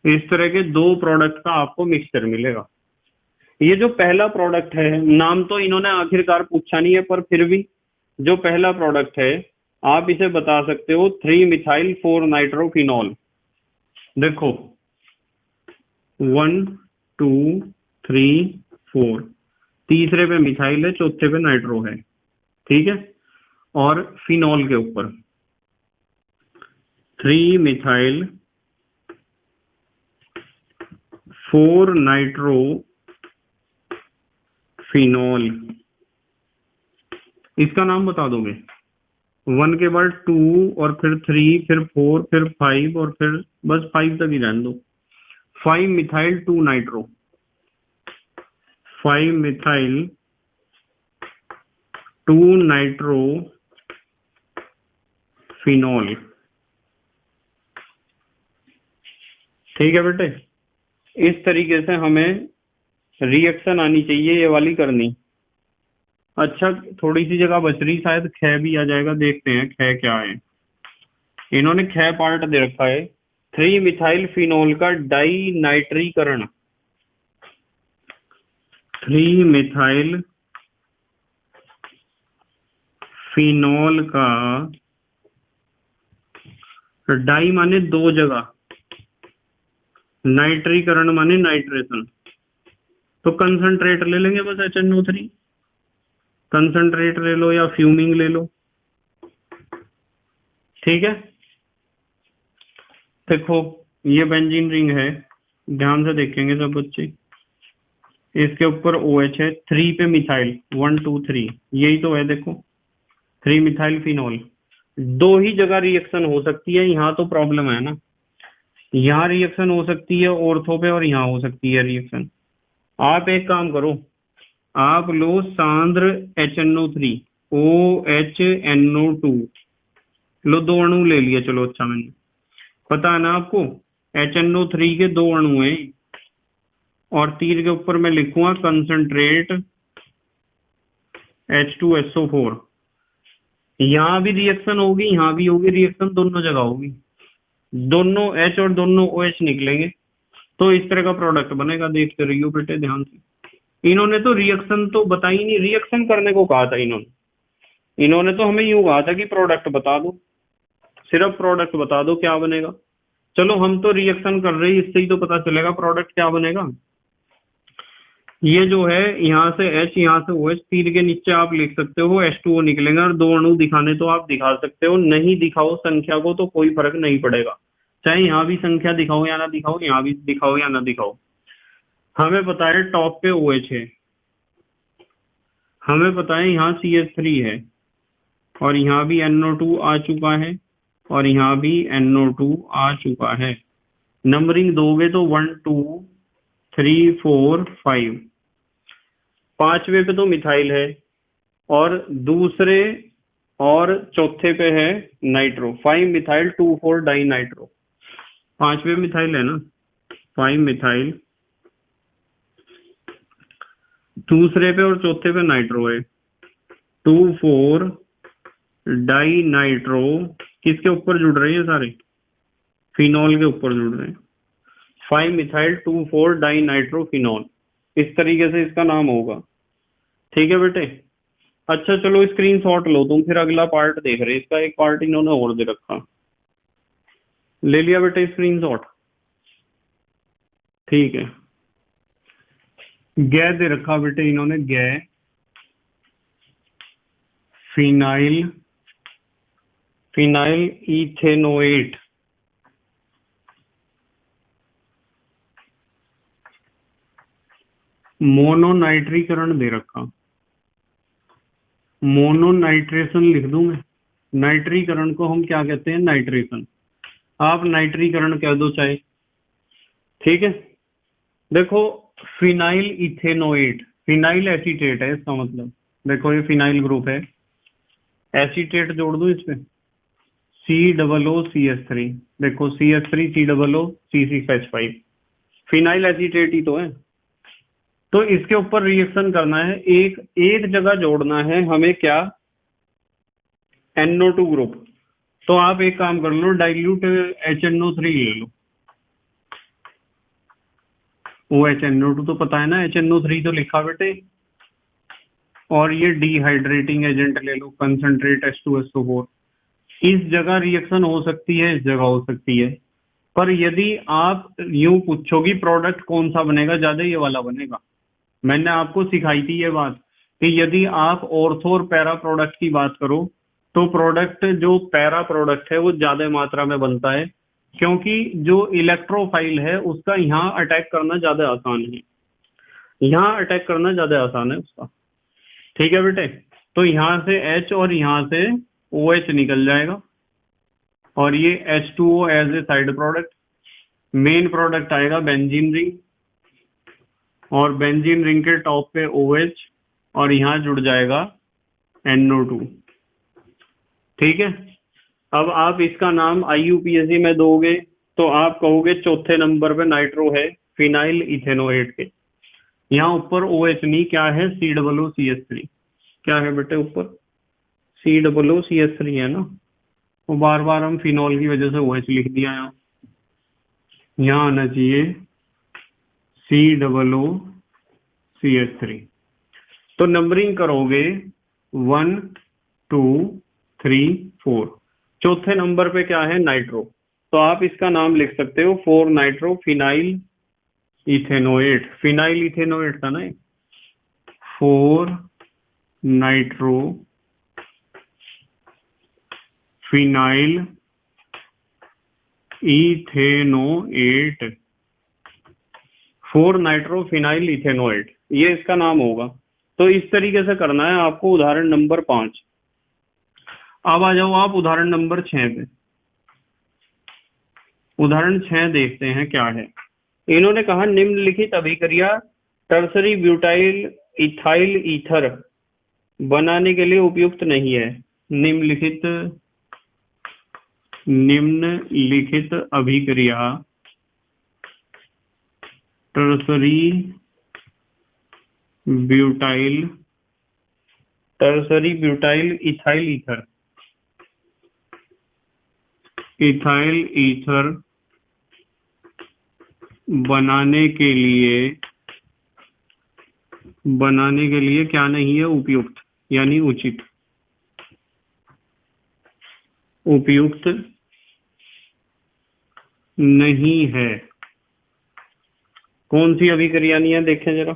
इस तरह के दो प्रोडक्ट का आपको मिक्सचर मिलेगा। ये जो पहला प्रोडक्ट है, नाम तो इन्होंने आखिरकार पूछा नहीं है, पर फिर भी जो पहला प्रोडक्ट है आप इसे बता सकते हो 3 मिथाइल 4 नाइट्रोफिनॉल। देखो 1 2 3 4, तीसरे पे मिथाइल है, चौथे पे नाइट्रो है, ठीक है। और फिनॉल के ऊपर 3 मिथाइल 4 नाइट्रो फिनॉल, इसका नाम बता दोगे। 1 के बाद 2 और फिर 3 फिर 4 फिर 5 और फिर बस 5 तक ही रहने दो। 5 methyl 2 nitro, 5 methyl 2 nitro phenol. ठीक है बेटे, इस तरीके से हमें रिएक्शन आनी चाहिए, ये वाली करनी। अच्छा, थोड़ी सी जगह बच रही, शायद ख भी आ जाएगा, देखते हैं ख क्या है। इन्होंने ख पार्ट दे रखा है, 3 मिथाइल फिनॉल का डाई नाइट्रीकरण। 3 मिथाइल फिनॉल का डाई माने दो जगह, नाइट्रीकरण माने नाइट्रेशन। तो कंसंट्रेट ले लेंगे बस HNO3, कंसंट्रेट ले लो या फ्यूमिंग ले लो, ठीक है। देखो ये बेंजीन रिंग है, ध्यान से देखेंगे सब बच्चे। इसके ऊपर OH है, 3 पे मिथाइल 1 2 3, यही तो है। देखो 3 मिथाइल फिनॉल, दो ही जगह रिएक्शन हो सकती है, यहाँ तो प्रॉब्लम है ना। यहाँ रिएक्शन हो सकती है ऑर्थो पे और यहाँ हो सकती है रिएक्शन। आप एक काम करो, आप लो सांद्र HNO3 OHNO2, लो 2 अणु ले लिए, चलो अच्छा, मैंने पता है ना आपको HNO3 के 2 अणु हैं, और तीर के ऊपर मैं लिखूंगा कंसंट्रेट H2SO4। यहाँ भी रिएक्शन होगी, यहाँ भी होगी रिएक्शन, दोनों जगह होगी, दोनों H और दोनों OH निकलेंगे, तो इस तरह का प्रोडक्ट बनेगा। देखते रहियो बेटे ध्यान से। इन्होंने तो रिएक्शन तो बताई नहीं, रिएक्शन करने को कहा था इन्होंने तो हमें यूं कहा था कि प्रोडक्ट बता दो, सिर्फ प्रोडक्ट बता दो क्या बनेगा। चलो हम तो रिएक्शन कर रहे हैं, इससे ही तो पता चलेगा प्रोडक्ट क्या बनेगा। ये जो है यहाँ से H, यहाँ से OH, तीर के नीचे आप लिख सकते हो H2O निकलेगा, और 2 अणु दिखाने तो आप दिखा सकते हो, नहीं दिखाओ संख्या को तो कोई फर्क नहीं पड़ेगा, चाहे यहाँ भी संख्या दिखाओ या ना दिखाओ, यहाँ भी दिखाओ या ना दिखाओ। हमें पता है टॉप पे OH है, हमें पता है यहाँ CH3 है, और यहाँ भी NO2 आ चुका है, और यहाँ भी NO2 आ चुका है। नंबरिंग दोगे तो 1 2 3 4 5, पांचवे पे तो मिथाइल है, और दूसरे और चौथे पे है नाइट्रो, 5 मिथाइल 2 4 डाई नाइट्रो। पांचवे मिथाइल है ना, 5 मिथाइल, दूसरे पे और चौथे पे नाइट्रो है, 2 4 डाई नाइट्रो। किसके ऊपर जुड़ रहे हैं सारे? फिनॉल के ऊपर जुड़ रहे हैं। 5 मिथाइल 2 4 डाई नाइट्रो फिनॉल, इस तरीके से इसका नाम होगा, ठीक है बेटे। अच्छा चलो स्क्रीनशॉट लो तुम, फिर अगला पार्ट देख रहे हैं। इसका एक पार्ट इन्होंने और दे रखा, ले लिया बेटे स्क्रीनशॉट, ठीक है। गै दे रखा बेटे इन्होंने, गै फिनाइल फिनाइल इथेनोएट, मोनोनाइट्रीकरण दे रखा, मोनोनाइट्रेशन लिख दूं मैं। नाइट्रीकरण को हम क्या कहते हैं? नाइट्रेशन। आप नाइट्रीकरण कह दो चाहे, ठीक है। देखो फिनाइल इथेनोएट, फिनाइल एसीटेट है इसका मतलब। देखो ये फिनाइल ग्रुप है, एसीटेट जोड़ दूं इस पे, COOCH3, देखो CH3 COO C6H5, phenyl acetate ही तो है। तो इसके ऊपर रिएक्शन करना है, एक एक जगह जोड़ना है हमें क्या, NO2 ग्रुप। तो आप एक काम कर लो, डाइल्यूट HNO3 ले लो। OH NO2 तो पता है ना, HNO3 तो लिखा बेटे। और ये डिहाइड्रेटिंग एजेंट ले लो, कंसंट्रेट H2SO4। इस जगह रिएक्शन हो सकती है, इस जगह हो सकती है। पर यदि आप यूं पूछोगी प्रोडक्ट कौन सा बनेगा, ज्यादा ये वाला बनेगा। मैंने आपको सिखाई थी ये बात कि यदि आप ऑर्थो और पैरा प्रोडक्ट की बात करो तो प्रोडक्ट जो पैरा प्रोडक्ट है वो ज्यादा मात्रा में बनता है, क्योंकि जो इलेक्ट्रोफाइल है उसका यहाँ अटैक करना ज्यादा आसान है, यहाँ अटैक करना ज्यादा आसान है उसका। ठीक है बेटे, तो यहाँ से H और यहाँ से OH निकल जाएगा और ये H2O as a side product. Main product आएगा बेंजीन रिंग, और बेंजीन रिंग के टॉप पे OH और यहाँ जुड़ जाएगा NO2। ठीक है, अब आप इसका नाम IUPAC में दोगे तो आप कहोगे चौथे नंबर पे नाइट्रो है फिनाइल इथेनोएट के। यहाँ ऊपर OH नहीं, क्या है, COOCH3। क्या है बेटे ऊपर, COOCH3 है ना। वो बार बार हम फिनॉल की वजह से OH लिख दिया, यहाँ आना चाहिए COOCH3। तो नंबरिंग करोगे 1 2 3 4, चौथे नंबर पे क्या है, नाइट्रो। तो आप इसका नाम लिख सकते हो 4 nitro phenyl ethanoate. Phenyl ethanoate था ना, 4 nitro phenyl ethanoate, 4 nitro phenyl ethanoate, ये इसका नाम होगा। तो इस तरीके से करना है आपको। उदाहरण नंबर 5। अब आ जाओ आप उदाहरण नंबर 6 पे। उदाहरण 6 देखते हैं क्या है। इन्होंने कहा निम्नलिखित अभिक्रिया टर्सरी ब्यूटाइल इथाइल ईथर बनाने के लिए उपयुक्त नहीं है। निम्नलिखित अभिक्रिया टर्सरी ब्यूटाइल इथाइल ईथर बनाने के लिए क्या नहीं है, उपयुक्त, यानी उपयुक्त नहीं है। कौन सी अभिक्रिया नहीं है, देखें जरा।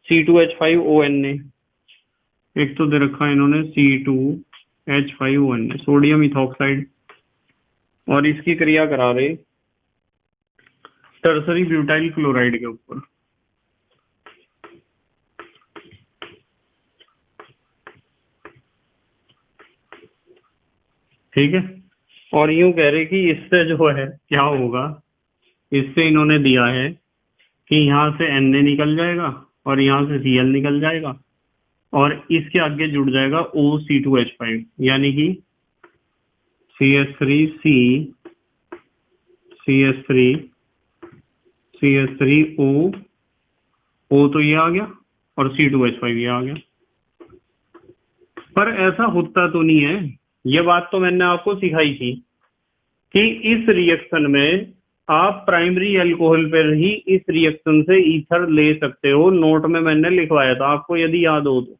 C2H5ONA, एक तो दे रखा है इन्होंने C2H5ONA, सोडियम इथॉक्साइड, और इसकी क्रिया करा रहे टर्सरी ब्यूटाइल क्लोराइड के ऊपर। ठीक है, और यूं कह रहे कि इससे जो है क्या होगा, इससे इन्होंने दिया है कि यहाँ से Na निकल जाएगा और यहाँ से Cl निकल जाएगा और इसके आगे जुड़ जाएगा OC2H5, यानी कि CH3O तो ये आ गया और C2H5 ये आ गया। पर ऐसा होता तो नहीं है, ये बात तो मैंने आपको सिखाई थी कि इस रिएक्शन में आप प्राइमरी अल्कोहल पर ही इस रिएक्शन से ईथर ले सकते हो। नोट में मैंने लिखवाया था आपको, यदि याद हो तो।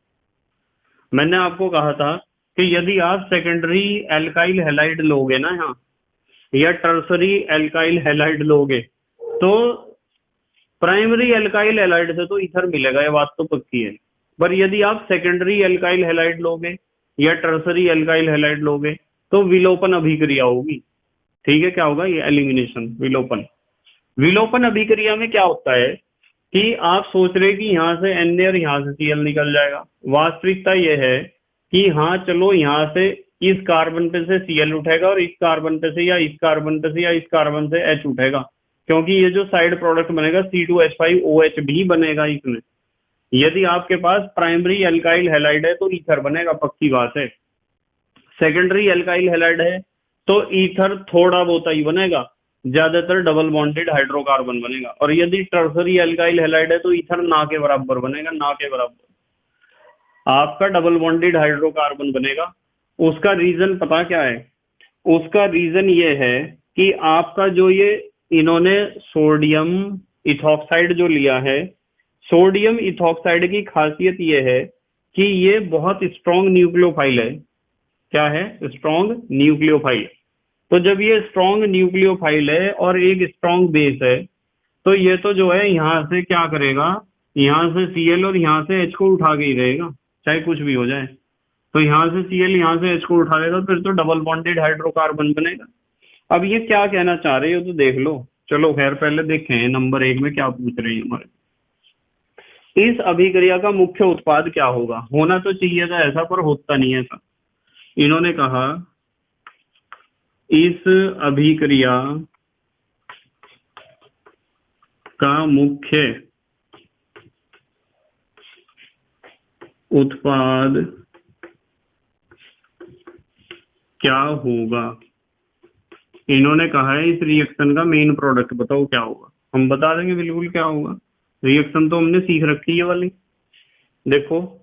मैंने आपको कहा था कि यदि आप सेकेंडरी एल्काइल हैलाइड लोगे ना यहाँ, या टर्सरी एल्काइल हैलाइड लोगे, तो प्राइमरी एल्काइल हैलाइड से तो ईथर मिलेगा, ये बात तो पक्की है। पर यदि आप सेकेंडरी एल्काइल हैलाइड लोगे या टर्सरी एल्काइल हैलाइड लोगे तो विलोपन अभिक्रिया होगी। ठीक है, क्या होगा, ये एलिमिनेशन, विलोपन अभिक्रिया में क्या होता है कि आप सोच रहे कि यहाँ से Na और यहाँ से Cl निकल जाएगा। वास्तविकता यह है कि हाँ चलो, यहाँ से इस कार्बन पे से Cl उठेगा और इस कार्बन पे से या इस कार्बन पे से या इस कार्बन से H उठेगा, क्योंकि ये जो साइड प्रोडक्ट बनेगा C2H5OH भी बनेगा इसमें। यदि आपके पास प्राइमरी एल्काइल हैलाइड है तो ईथर बनेगा, पक्की बात है। सेकेंडरी एल्काइल हैलाइड है तो ईथर थोड़ा बहुत ही बनेगा, ज्यादातर डबल बॉन्डेड हाइड्रोकार्बन बनेगा। और यदि टर्सरी एल्काइल हैलाइड है तो ईथर ना के बराबर बनेगा, ना के बराबर आपका डबल बॉन्डेड हाइड्रोकार्बन बनेगा। उसका रीजन पता क्या है? उसका रीजन ये है कि आपका जो ये इन्होंने सोडियम इथॉक्साइड जो लिया है, सोडियम इथॉक्साइड की खासियत ये है कि ये बहुत स्ट्रॉन्ग न्यूक्लियोफाइल है। क्या है? Strong nucleophile. तो जब ये स्ट्रॉन्ग न्यूक्लियोफाइल है और एक स्ट्रॉन्ग बेस है, तो ये तो जो है यहाँ से क्या करेगा, यहाँ से Cl और यहाँ से H को उठा के ही रहेगा, चाहे कुछ भी हो जाए। तो यहाँ से Cl यहाँ से H को उठा लेगा, फिर तो डबल बॉन्डेड हाइड्रोकार्बन बनेगा। अब ये क्या कहना चाह रहे हो तो देख लो। चलो खैर पहले देखें नंबर 1 में क्या पूछ रहे हैं हमारे। इस अभिक्रिया का मुख्य उत्पाद क्या होगा? होना तो चाहिए था ऐसा, पर होता नहीं ऐसा। इन्होंने कहा इस अभिक्रिया का मुख्य उत्पाद क्या होगा? इन्होंने कहा है इस रिएक्शन का मेन प्रोडक्ट बताओ क्या होगा। हम बता देंगे बिल्कुल क्या होगा। रिएक्शन तो हमने सीख रखी है वाली। देखो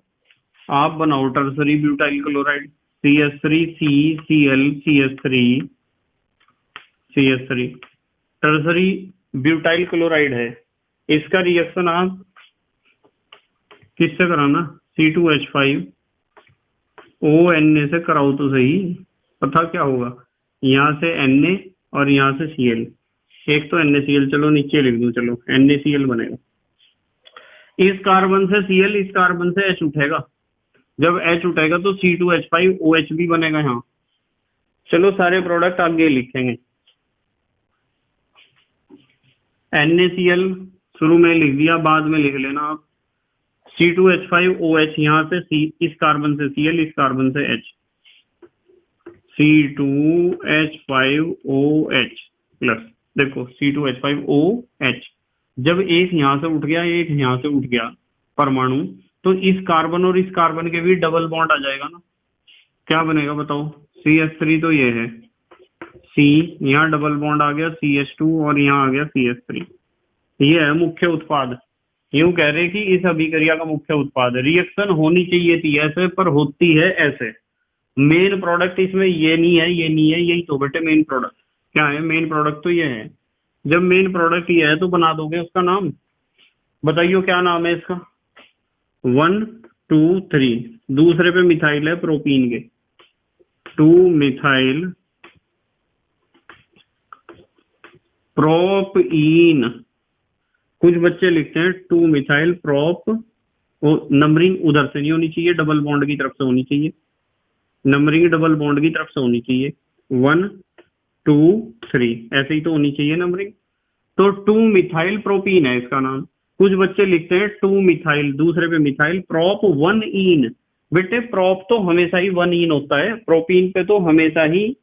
आप बनाओ tertiary butyl chloride CH3CCl CH3 tertiary butyl chloride है। इसका रिएक्शन आप किससे कराना? C2H5ONA से कराओ तो सही। पता क्या होगा? यहाँ से Na और यहाँ से Cl, एक तो NaCl, चलो नीचे लिख दूं, चलो NaCl बनेगा। इस कार्बन से Cl, इस कार्बन से H उठेगा। जब H उठेगा तो C2H5OH भी बनेगा यहाँ। चलो सारे प्रोडक्ट आगे लिखेंगे। NaCl शुरू में लिख दिया, बाद में लिख लेना आप। C2H5OH यहाँ से C, इस कार्बन से Cl, इस कार्बन से H, C2H5OH प्लस, देखो C2H5OH। जब एक यहाँ से उठ गया, एक यहाँ से उठ गया परमाणु, तो इस कार्बन और इस कार्बन के भी डबल बॉन्ड आ जाएगा ना। क्या बनेगा बताओ? CH3 तो ये है, C यहाँ डबल बॉन्ड आ गया, CH2 और यहाँ आ गया CH3। ये है मुख्य उत्पाद। यूं कह रहे कि इस अभिक्रिया का मुख्य उत्पाद, रिएक्शन होनी चाहिए थी ऐसे, पर होती है ऐसे। मेन प्रोडक्ट इसमें ये नहीं है, ये नहीं है, यही तो बेटे मेन प्रोडक्ट। क्या है मेन प्रोडक्ट? तो ये है। जब मेन प्रोडक्ट ये है तो बना दोगे उसका नाम। बताइए क्या नाम है इसका? 1 2 3, दूसरे पे मिथाइल है प्रोपीन के, 2 मिथाइल प्रोपीन। कुछ बच्चे लिखते हैं 2 मिथाइल प्रोप, नंबरिंग उधर से नहीं होनी चाहिए, डबल बॉन्ड की तरफ से होनी चाहिए। नंबरिंग डबल बॉन्ड की तरफ से होनी चाहिए। 1 2 3 ऐसे ही तो होनी चाहिए नंबरिंग। तो 2 मिथाइल प्रोपीन है इसका नाम। कुछ बच्चे लिखते हैं 2 मिथाइल, दूसरे पे मिथाइल प्रोप 1 इन। बेटे प्रोप तो हमेशा ही 1 इन होता है, प्रोपीन पे तो हमेशा ही,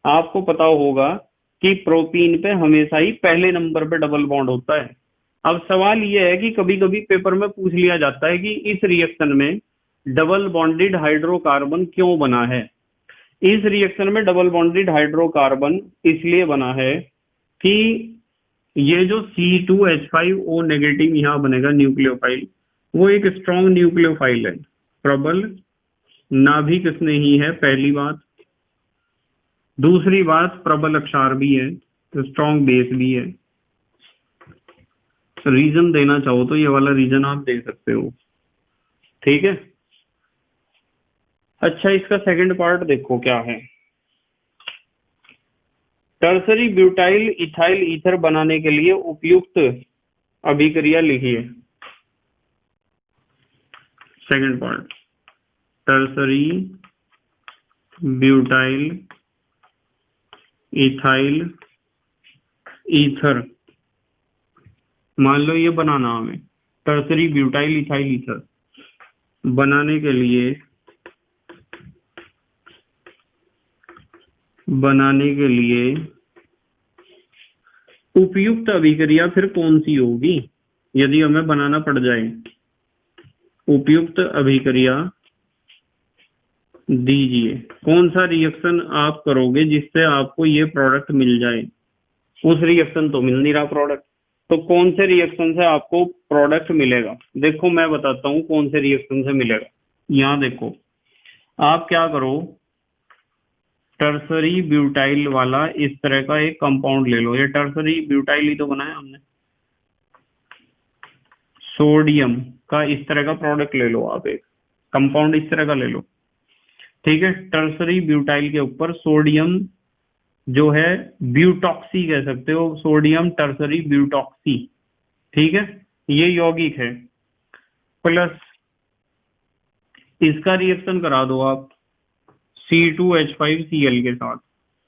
आपको पता होगा कि प्रोपीन पे हमेशा ही पहले नंबर पे डबल बॉन्ड होता है। अब सवाल यह है कि कभी कभी पेपर में पूछ लिया जाता है कि इस रिएक्शन में डबल बॉन्डेड हाइड्रोकार्बन क्यों बना है। इस रिएक्शन में डबल बॉन्डेड हाइड्रोकार्बन इसलिए बना है कि ये जो C2H5O नेगेटिव यहाँ बनेगा न्यूक्लियोफाइल, वो एक स्ट्रॉन्ग न्यूक्लियोफाइल है, प्रबल नाभिक नहीं है, पहली बात। दूसरी बात प्रबल अक्षार भी है, तो स्ट्रॉन्ग बेस भी है। रीजन देना चाहो तो ये वाला रीजन आप दे सकते हो, ठीक है। अच्छा इसका सेकंड पार्ट देखो क्या है। टर्सरी ब्यूटाइल इथाइल ईथर बनाने के लिए उपयुक्त अभिक्रिया लिखिए। Second part, tertiary butyl ethyl ether, मान लो ये बनाना हमें टर्सरी ब्यूटाइल इथाइल ईथर बनाने के लिए उपयुक्त अभिक्रिया फिर कौन सी होगी यदि हमें बनाना पड़ जाए? उपयुक्त अभिक्रिया दीजिए। कौन सा रिएक्शन आप करोगे जिससे आपको ये प्रोडक्ट मिल जाए? उस रिएक्शन तो मिल नहीं रहा प्रोडक्ट। तो कौन से रिएक्शन से आपको प्रोडक्ट मिलेगा? देखो मैं बताता हूँ कौन से रिएक्शन से मिलेगा। यहाँ देखो, आप क्या करो, टर्सरी ब्यूटाइल वाला इस तरह का एक कंपाउंड ले लो। ये टर्सरी ब्यूटाइल ही तो बनाया हमने। सोडियम का इस तरह का प्रोडक्ट ले लो, आप एक कंपाउंड इस तरह का ले लो, ठीक है। टर्सरी ब्यूटाइल के ऊपर सोडियम जो है, ब्यूटॉक्सी कह सकते हो, सोडियम टर्सरी ब्यूटॉक्सी, ठीक है, ये यौगिक है। प्लस इसका रिएक्शन करा दो आप C2H5Cl के साथ,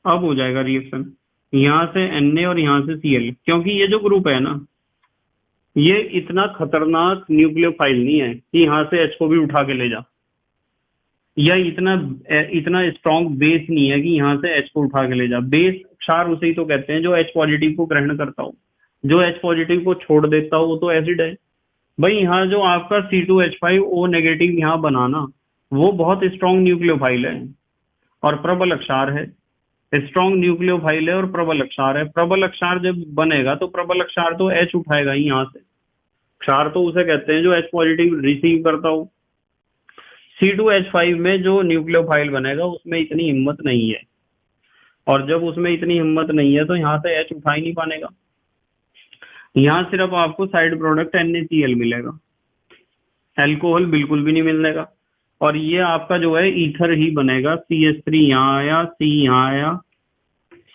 अब हो जाएगा रिएक्शन। यहां से Na और यहां से Cl, क्योंकि ये जो ग्रुप है ना, ये इतना खतरनाक न्यूक्लियोफाइल नहीं है कि यहां से H को भी उठा के ले जा, या इतना इतना स्ट्रॉन्ग बेस नहीं है कि यहाँ से H को उठा के ले जा। बेस क्षार उसे ही तो कहते हैं जो H पॉजिटिव को ग्रहण करता हो, जो H पॉजिटिव को छोड़ देता हो वो तो एसिड है। भाई यहाँ जो आपका C2H5O नेगेटिव यहाँ बनाना, वो बहुत स्ट्रॉन्ग न्यूक्लियोफाइल है और प्रबल क्षार है। स्ट्रॉन्ग न्यूक्लियोफाइल है और प्रबल क्षार है। प्रबल क्षार जब बनेगा तो प्रबल क्षार तो H उठाएगा ही यहाँ से। क्षार तो उसे कहते हैं जो H पॉजिटिव रिसीव करता हो। C2H5 में जो न्यूक्लियोफाइल बनेगा उसमें इतनी हिम्मत नहीं है, और जब उसमें इतनी हिम्मत नहीं है तो यहाँ से H उठा ही नहीं पाएगा। यहाँ सिर्फ आपको साइड प्रोडक्ट NaCl मिलेगा, अल्कोहल बिल्कुल भी नहीं मिलेगा। और ये आपका जो है ईथर ही बनेगा। CH3 यहाँ आया, C यहाँ आया,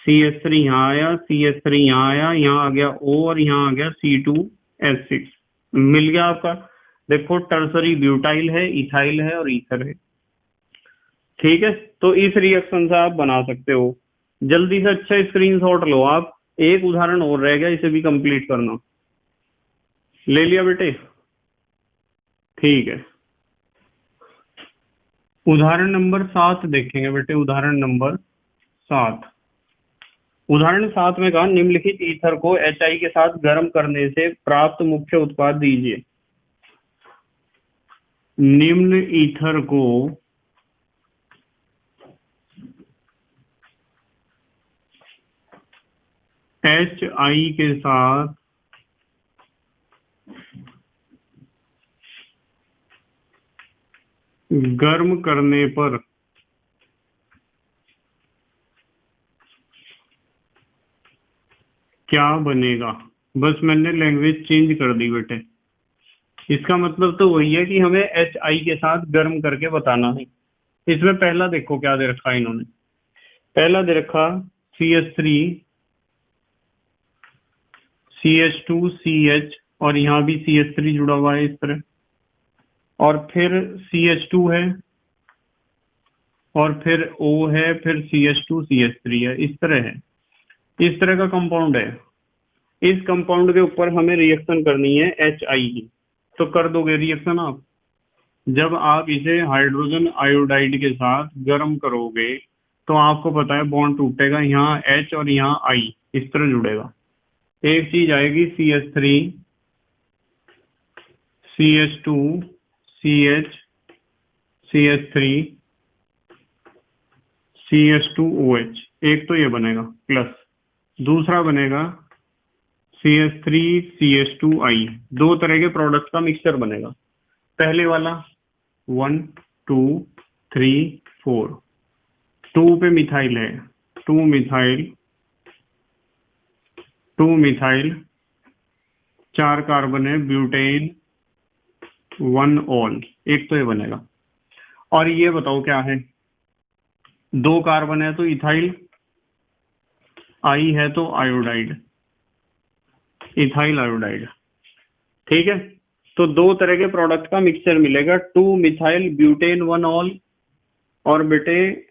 CH3 यहाँ आया, CH3 यहाँ आया, यहाँ आ गया O और यहाँ आ गया C2H6, मिल गया आपका। देखो टर्सरी ब्यूटाइल है, इथाइल है और ईथर है, ठीक है। तो इस रिएक्शन से आप बना सकते हो। जल्दी से अच्छा स्क्रीनशॉट लो आप। एक उदाहरण और रह गया, इसे भी कंप्लीट करना। ले लिया बेटे? ठीक है, उदाहरण नंबर 7 देखेंगे बेटे। उदाहरण नंबर 7, उदाहरण 7 में कहा निम्नलिखित ईथर को HI के साथ गर्म करने से प्राप्त मुख्य उत्पाद दीजिए। निम्न ईथर को HI के साथ गर्म करने पर क्या बनेगा? बस मैंने लैंग्वेज चेंज कर दी बेटे। इसका मतलब तो वही है कि हमें HI के साथ गर्म करके बताना है। इसमें पहला देखो क्या दे रखा है इन्होंने। पहला दे रखा CH3 CH2 CH, और यहाँ भी CH3 जुड़ा हुआ है इस तरह, और फिर CH2 है, और फिर O है, फिर CH2 CH3 है, इस तरह है। इस तरह का कंपाउंड है। इस कंपाउंड के ऊपर हमें रिएक्शन करनी है HI की। तो कर दोगे रिएक्शन आप? जब आप इसे हाइड्रोजन आयोडाइड के साथ गर्म करोगे तो आपको पता है बॉन्ड टूटेगा, यहाँ H और यहाँ I इस तरह जुड़ेगा। एक चीज आएगी CH3 CH2 CH CH3 CH2OH, एक तो ये बनेगा प्लस, दूसरा बनेगा CH3 CH2I। दो तरह के प्रोडक्ट का मिक्सचर बनेगा। पहले वाला 1 2 3 4, 2 पे मिथाइल है, 2 मिथाइल 2 मिथाइल, 4 कार्बन है, ब्यूटेन 1 ऑल, एक तो ये बनेगा। और ये बताओ क्या है? 2 कार्बन है तो इथाइल, आई है तो आयोडाइड, इथाइल आयोडाइड, ठीक है। तो दो तरह के प्रोडक्ट का मिक्सचर मिलेगा, 2 मिथाइल ब्यूटेन 1 ऑल, और बेटे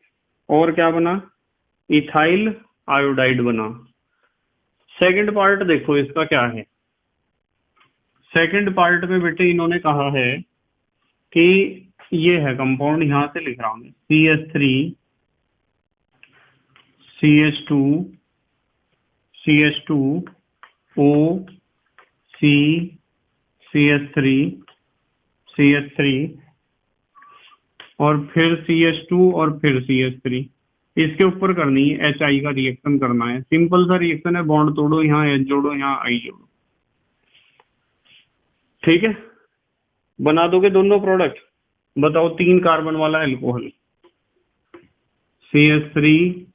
और क्या बना? इथाइल आयोडाइड बना। सेकंड पार्ट देखो इसका क्या है। सेकंड पार्ट में बेटे इन्होंने कहा है कि ये है कंपाउंड, यहां से लिख रहा हूं मैं, CH3 CH2 CH2 O C CH3 CH3 और फिर CH2 और फिर CH3, इसके ऊपर करनी है HI का रिएक्शन करना है। सिंपल सा रिएक्शन है, बॉन्ड तोड़ो, यहाँ H जोड़ो, यहाँ I जोड़ो, ठीक है, बना दोगे दोनों प्रोडक्ट। बताओ 3 कार्बन वाला alcohol, CH3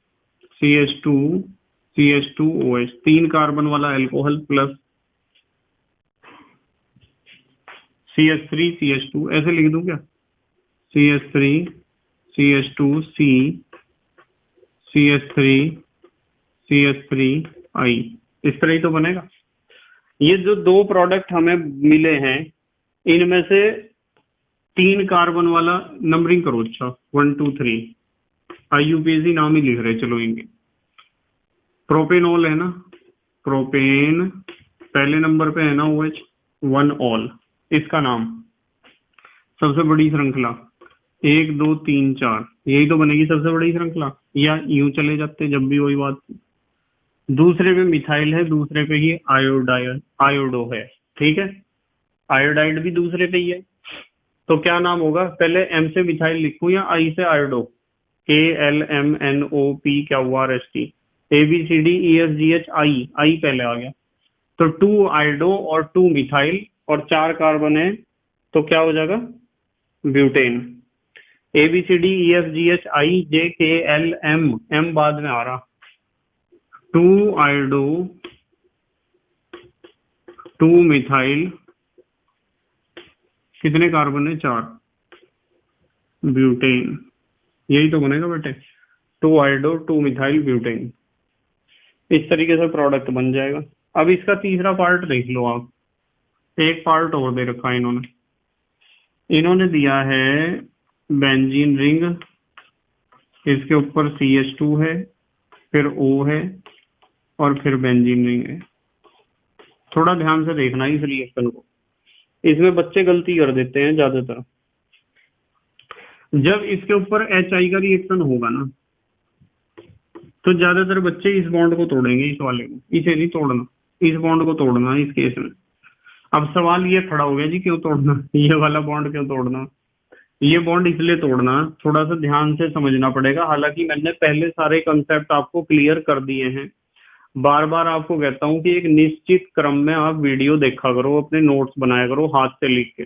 CH2 CH2OH, 3 carbon वाला एल्कोहल प्लस CH3 CH2, ऐसे लिख दूं क्या, CH3 CH2C CH3 CH3I, इस तरह ही तो बनेगा। ये जो 2 प्रोडक्ट हमें मिले हैं, इनमें से 3 कार्बन वाला नंबरिंग करो, अच्छा 1 2 3, IUPAC नाम ही लिख रहे, चलो इनके। प्रोपेनॉल है ना, प्रोपेन पहले नंबर पे है ना, OH 1 ऑल, इसका नाम सबसे बड़ी श्रृंखला 1 2 3 4, यही तो बनेगी सबसे बड़ी श्रृंखला, या यूं चले जाते जब भी वही बात। दूसरे पे मिथाइल है, दूसरे पे ही आयोडो है, ठीक है, आयोडाइड भी दूसरे पे ही है। तो क्या नाम होगा, पहले M से मिथाइल लिखूं या I से आयोडो, ALMNOPQRST, ABCDEFGH I पहले आ गया, तो 2 आयोडो और 2 मिथाइल और 4 कार्बन है, तो क्या हो जाएगा, ब्यूटेन। ABCDEFGHIJKLM, M बाद में आ रहा, 2 आयोडो 2 मिथाइल, कितने कार्बन है, 4, ब्यूटेन, यही तो बनेगा बेटे, 2 आयोडो 2 मिथाइल ब्यूटेन, इस तरीके से प्रोडक्ट बन जाएगा। अब इसका तीसरा पार्ट देख लो आप, एक पार्ट और दे रखा है इन्होंने दिया है बेंजीन रिंग, इसके ऊपर CH2 है, फिर O है, और फिर बेंजीन रिंग है। थोड़ा ध्यान से देखना इस रिएक्शन को, इसमें बच्चे गलती कर देते हैं ज्यादातर। जब इसके ऊपर HI का रिएक्शन होगा ना, तो ज्यादातर बच्चे इस बॉन्ड को तोड़ेंगे, इस वाले को, इसे नहीं तोड़ना, इस बॉन्ड को तोड़ना इस केस में। अब सवाल ये खड़ा हो गया जी, क्यों तोड़ना ये वाला बॉन्ड, क्यों तोड़ना ये बॉन्ड, इसलिए तोड़ना, थोड़ा सा ध्यान से समझना पड़ेगा। हालांकि मैंने पहले सारे कंसेप्ट आपको क्लियर कर दिए हैं, बार बार आपको कहता हूं कि एक निश्चित क्रम में आप वीडियो देखा करो, अपने नोट्स बनाया करो हाथ से लिख के।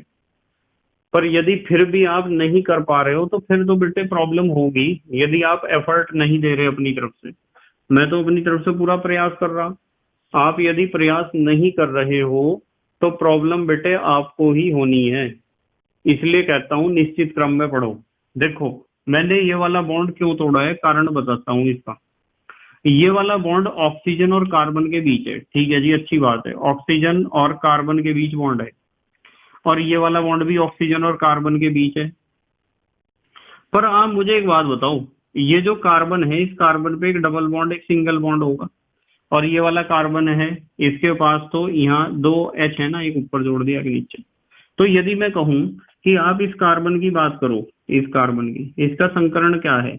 पर यदि फिर भी आप नहीं कर पा रहे हो तो फिर तो बेटे प्रॉब्लम होगी, यदि आप एफर्ट नहीं दे रहे अपनी तरफ से। मैं तो अपनी तरफ से पूरा प्रयास कर रहा, आप यदि प्रयास नहीं कर रहे हो तो प्रॉब्लम बेटे आपको ही होनी है। इसलिए कहता हूं निश्चित क्रम में पढ़ो। देखो मैंने ये वाला बॉन्ड क्यों तोड़ा है, कारण बताता हूं इसका। ये वाला बॉन्ड ऑक्सीजन और कार्बन के बीच है, ठीक है जी, अच्छी बात है, ऑक्सीजन और कार्बन के बीच बॉन्ड है, और ये वाला बॉन्ड भी ऑक्सीजन और कार्बन के बीच है। पर आप मुझे एक बात बताओ, ये जो कार्बन है, इस कार्बन पे एक डबल बॉन्ड, एक सिंगल बॉन्ड होगा, और ये वाला कार्बन है, इसके पास तो यहाँ 2 H है ना, एक ऊपर जोड़ दिया, एक नीचे। तो यदि मैं कहूं कि आप इस कार्बन की बात करो, इस कार्बन की, इसका संकरण क्या है,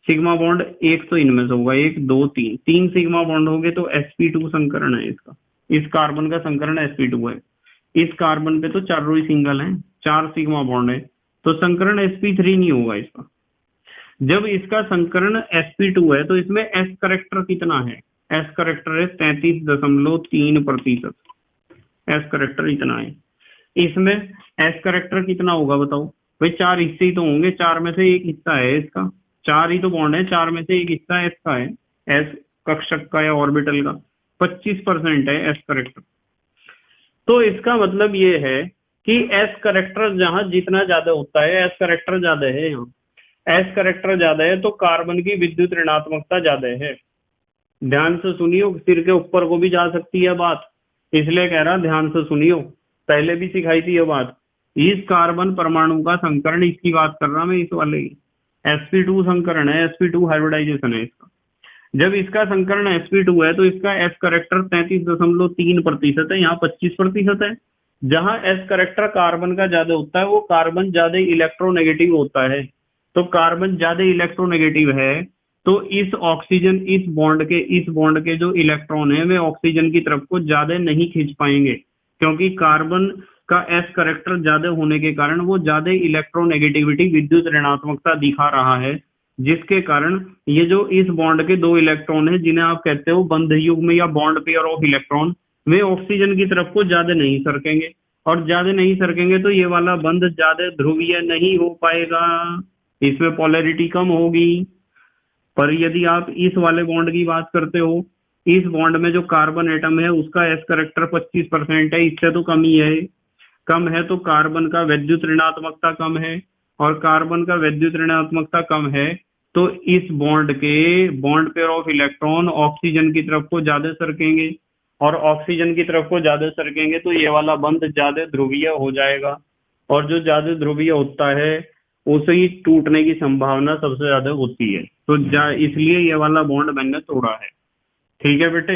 सिग्मा बॉन्ड एक तो इनमें से होगा, 1 2 3, 3 सिग्मा बॉन्ड होंगे, तो sp2 संकरण है इसका, इस कार्बन का संकरण sp2 है। इस कार्बन पे तो चारों ही सिंगल हैं, 4 सिग्मा बॉन्ड है, तो संकरण sp3 नहीं होगा इसका। जब इसका संकरण sp2 है तो इसमें s करेक्टर कितना है, s करेक्टर है 33.3%, s करेक्टर इतना है। इसमें s करेक्टर कितना होगा बताओ भाई, 4 हिस्से ही तो होंगे, 4 में से एक हिस्सा है इसका, 4 ही तो बॉन्ड है, 4 में से एक हिस्सा s का है, s कक्षक का या ऑर्बिटल का, 25% है s करेक्टर। तो इसका मतलब ये है कि s करेक्टर जहां जितना ज्यादा होता है, s करेक्टर ज्यादा है, यहाँ s करेक्टर ज्यादा है तो कार्बन की विद्युत ऋणात्मकता ज्यादा है। ध्यान से सुनियो, सिर के ऊपर को भी जा सकती है बात, इसलिए कह रहा ध्यान से सुनियो, पहले भी सिखाई थी ये बात। इस कार्बन परमाणु का संकरण, इसकी बात कर रहा मैं, इस वाले की sp2 संकरण है, sp2 हाइब्रिडाइजेशन है इसका। जब इसका संकरण sp2 है तो इसका s करेक्टर 33.3% है, यहाँ 25% है। जहां s करेक्टर कार्बन का ज्यादा होता है, वो कार्बन ज्यादा इलेक्ट्रोनेगेटिव होता है। तो कार्बन ज्यादा इलेक्ट्रोनेगेटिव है तो इस ऑक्सीजन, इस बॉन्ड के जो इलेक्ट्रॉन है वे ऑक्सीजन की तरफ को ज्यादा नहीं खींच पाएंगे, क्योंकि कार्बन का s करेक्टर ज्यादा होने के कारण वो ज्यादा इलेक्ट्रोनेगेटिविटी, विद्युत ऋणात्मकता दिखा रहा है। जिसके कारण ये जो इस बॉन्ड के दो इलेक्ट्रॉन है जिन्हें आप कहते हो बंध युग्म या bond pair of electron, way oxygen की तरफ को ज्यादा नहीं सरकेंगे, और ज्यादा नहीं सरकेंगे तो ये वाला बंध ज्यादा ध्रुवीय नहीं हो पाएगा, इसमें पोलैरिटी कम होगी। पर यदि आप इस वाले बॉन्ड की बात करते हो, इस बॉन्ड में जो कार्बन एटम है उसका एस करेक्टर 25% है, इससे तो कम ही है। कम है तो कार्बन का वैद्युत ऋणात्मकता कम है, और कार्बन का वैद्युत ऋणात्मकता कम है तो इस बॉन्ड के bond pair of electron oxygen की तरफ को ज्यादा सरकेंगे, और ऑक्सीजन की तरफ को ज्यादा सरकेंगे तो ये वाला बंध ज्यादा ध्रुवीय हो जाएगा, और जो ज्यादा ध्रुवीय होता है उसे ही टूटने की संभावना सबसे ज्यादा होती है। तो इसलिए ये वाला बॉन्ड मैंने तोड़ा है। ठीक है बेटे,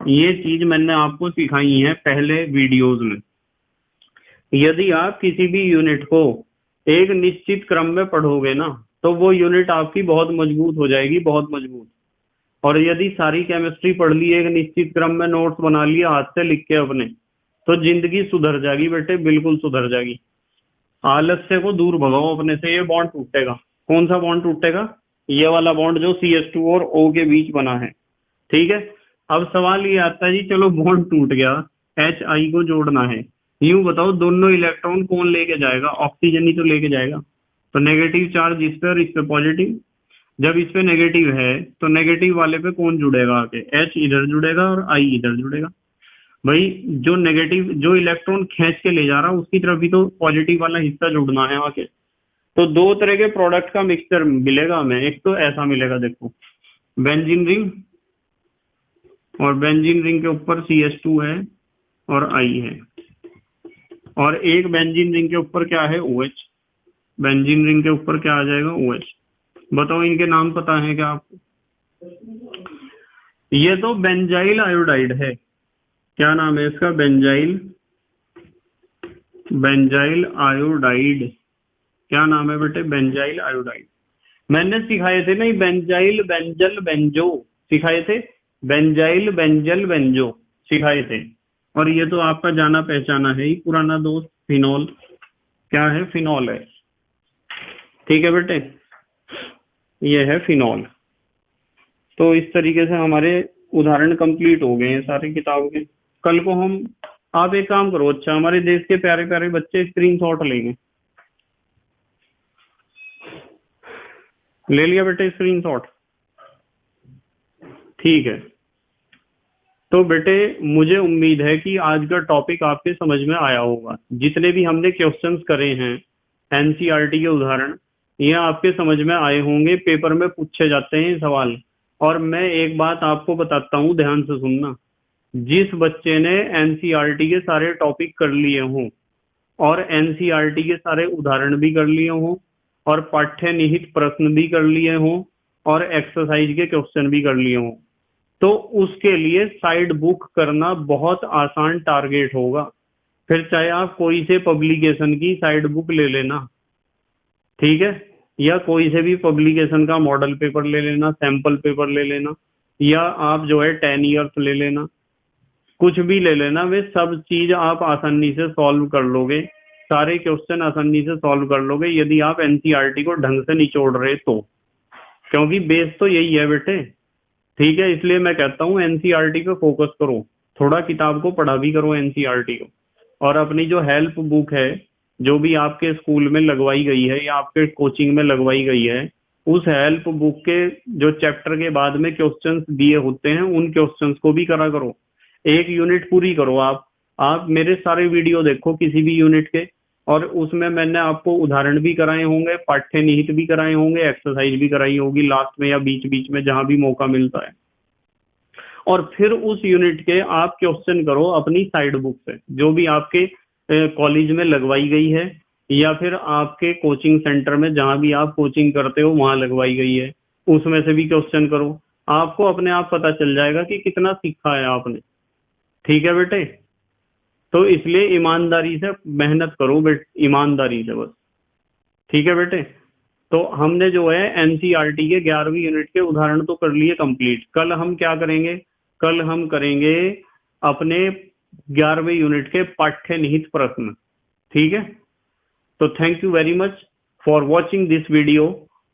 ये चीज मैंने आपको सिखाई है पहले वीडियोज में। यदि आप किसी भी यूनिट को एक निश्चित क्रम में पढ़ोगे ना तो वो यूनिट आपकी बहुत मजबूत हो जाएगी, बहुत मजबूत। और यदि सारी केमिस्ट्री पढ़ ली, एक निश्चित क्रम में नोट्स बना लिया हाथ से लिख के अपने, तो जिंदगी सुधर जाएगी बेटे, बिल्कुल सुधर जाएगी। आलस्य को दूर भगाओ अपने से, ये बॉन्ड टूटेगा। कौन सा बॉन्ड टूटेगा? ये वाला बॉन्ड जो CH2 और O के बीच बना है। ठीक है, अब सवाल ये आता है जी, चलो बॉन्ड टूट गया, HI को जोड़ना है, यूं बताओ दोनों इलेक्ट्रॉन कौन लेके जाएगा? ऑक्सीजन ही तो लेके जाएगा। तो नेगेटिव चार्ज इस पे और इस पे पॉजिटिव। जब इस पे नेगेटिव है तो नेगेटिव वाले पे कौन जुड़ेगा आके? H इधर जुड़ेगा और I इधर जुड़ेगा। भाई जो नेगेटिव, जो इलेक्ट्रॉन खींच के ले जा रहा है उसकी तरफ भी तो पॉजिटिव वाला हिस्सा जुड़ना है आके। तो दो तरह के प्रोडक्ट का मिक्सचर मिलेगा हमें। एक तो ऐसा मिलेगा, देखो बेंजीन रिंग, और बेंजीन रिंग के ऊपर CH2 है और I है, और एक बेंजीन रिंग के ऊपर क्या है? OH। बेंजीन रिंग के ऊपर क्या आ जाएगा? OH। बताओ इनके नाम पता है क्या आपको? ये तो बेंजाइल आयोडाइड है। क्या नाम है इसका? Benzyl iodide. क्या नाम है बेटे? Benzyl iodide. मैंने सिखाए थे नहीं, बेंजाइल बेंजल बेंजो सिखाए थे, बेंजाइल बेंजल बेंजो सिखाए थे। और ये तो आपका जाना पहचाना है ही पुराना दोस्त, फिनॉल। क्या है? फिनॉल है। ठीक है बेटे, ये है फिनॉल। तो इस तरीके से हमारे उदाहरण कंप्लीट हो गए हैं सारे किताब के। कल को हम, आप एक काम करो, अच्छा हमारे देश के प्यारे प्यारे बच्चे स्क्रीनशॉट लेंगे। ले लिया बेटे स्क्रीनशॉट? ठीक है। तो बेटे मुझे उम्मीद है कि आज का टॉपिक आपके समझ में आया होगा। जितने भी हमने क्वेश्चंस करे हैं NCERT के उदाहरण, ये आपके समझ में आए होंगे, पेपर में पूछे जाते हैं सवाल। और मैं एक बात आपको बताता हूँ, ध्यान से सुनना। जिस बच्चे ने NCERT के सारे टॉपिक कर लिए हों, और NCERT के सारे उदाहरण भी कर लिए हों, और पाठ्य निहित प्रश्न भी कर लिए हों, और एक्सरसाइज के क्वेश्चन भी कर लिए हों, तो उसके लिए साइड बुक करना बहुत आसान टारगेट होगा। फिर चाहे आप कोई से पब्लिकेशन की साइड बुक ले लेना, ठीक है, या कोई से भी पब्लिकेशन का मॉडल पेपर ले लेना, सैंपल पेपर ले लेना, या आप जो है 10 ईयर्स ले लेना, कुछ भी ले लेना, वे सब चीज आप आसानी से सॉल्व कर लोगे, सारे क्वेश्चन आसानी से सॉल्व कर लोगे यदि आप NCERT को ढंग से निचोड़ रहे तो। क्योंकि बेस तो यही है बेटे। ठीक है, इसलिए मैं कहता हूँ NCERT पे फोकस करो, थोड़ा किताब को पढ़ा भी करो NCERT को। और अपनी जो हेल्प बुक है, जो भी आपके स्कूल में लगवाई गई है या आपके कोचिंग में लगवाई गई है, उस हेल्प बुक के जो चैप्टर के बाद में क्वेश्चंस दिए होते हैं उन क्वेश्चंस को भी करा करो। एक यूनिट पूरी करो आप मेरे सारे वीडियो देखो किसी भी यूनिट के, और उसमें मैंने आपको उदाहरण भी कराए होंगे, पाठ्य निहित भी कराए होंगे, एक्सरसाइज भी कराई होगी लास्ट में या बीच बीच में जहां भी मौका मिलता है। और फिर उस यूनिट के आप क्वेश्चन करो अपनी साइड बुक से, जो भी आपके कॉलेज में लगवाई गई है, या फिर आपके कोचिंग सेंटर में जहां भी आप कोचिंग करते हो वहां लगवाई गई है, उसमें से भी क्वेश्चन करो। आपको अपने आप पता चल जाएगा कि कितना सीखा है आपने। ठीक है बेटे, तो इसलिए ईमानदारी से मेहनत करो ईमानदारी से बस। ठीक है बेटे, तो हमने जो है NCERT के 11वीं यूनिट के उदाहरण तो कर लिए कंप्लीट। कल हम क्या करेंगे? कल हम करेंगे अपने 11वीं यूनिट के पाठ्य निहित प्रश्न। ठीक है, तो thank you very much for watching this video.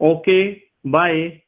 Okay, bye.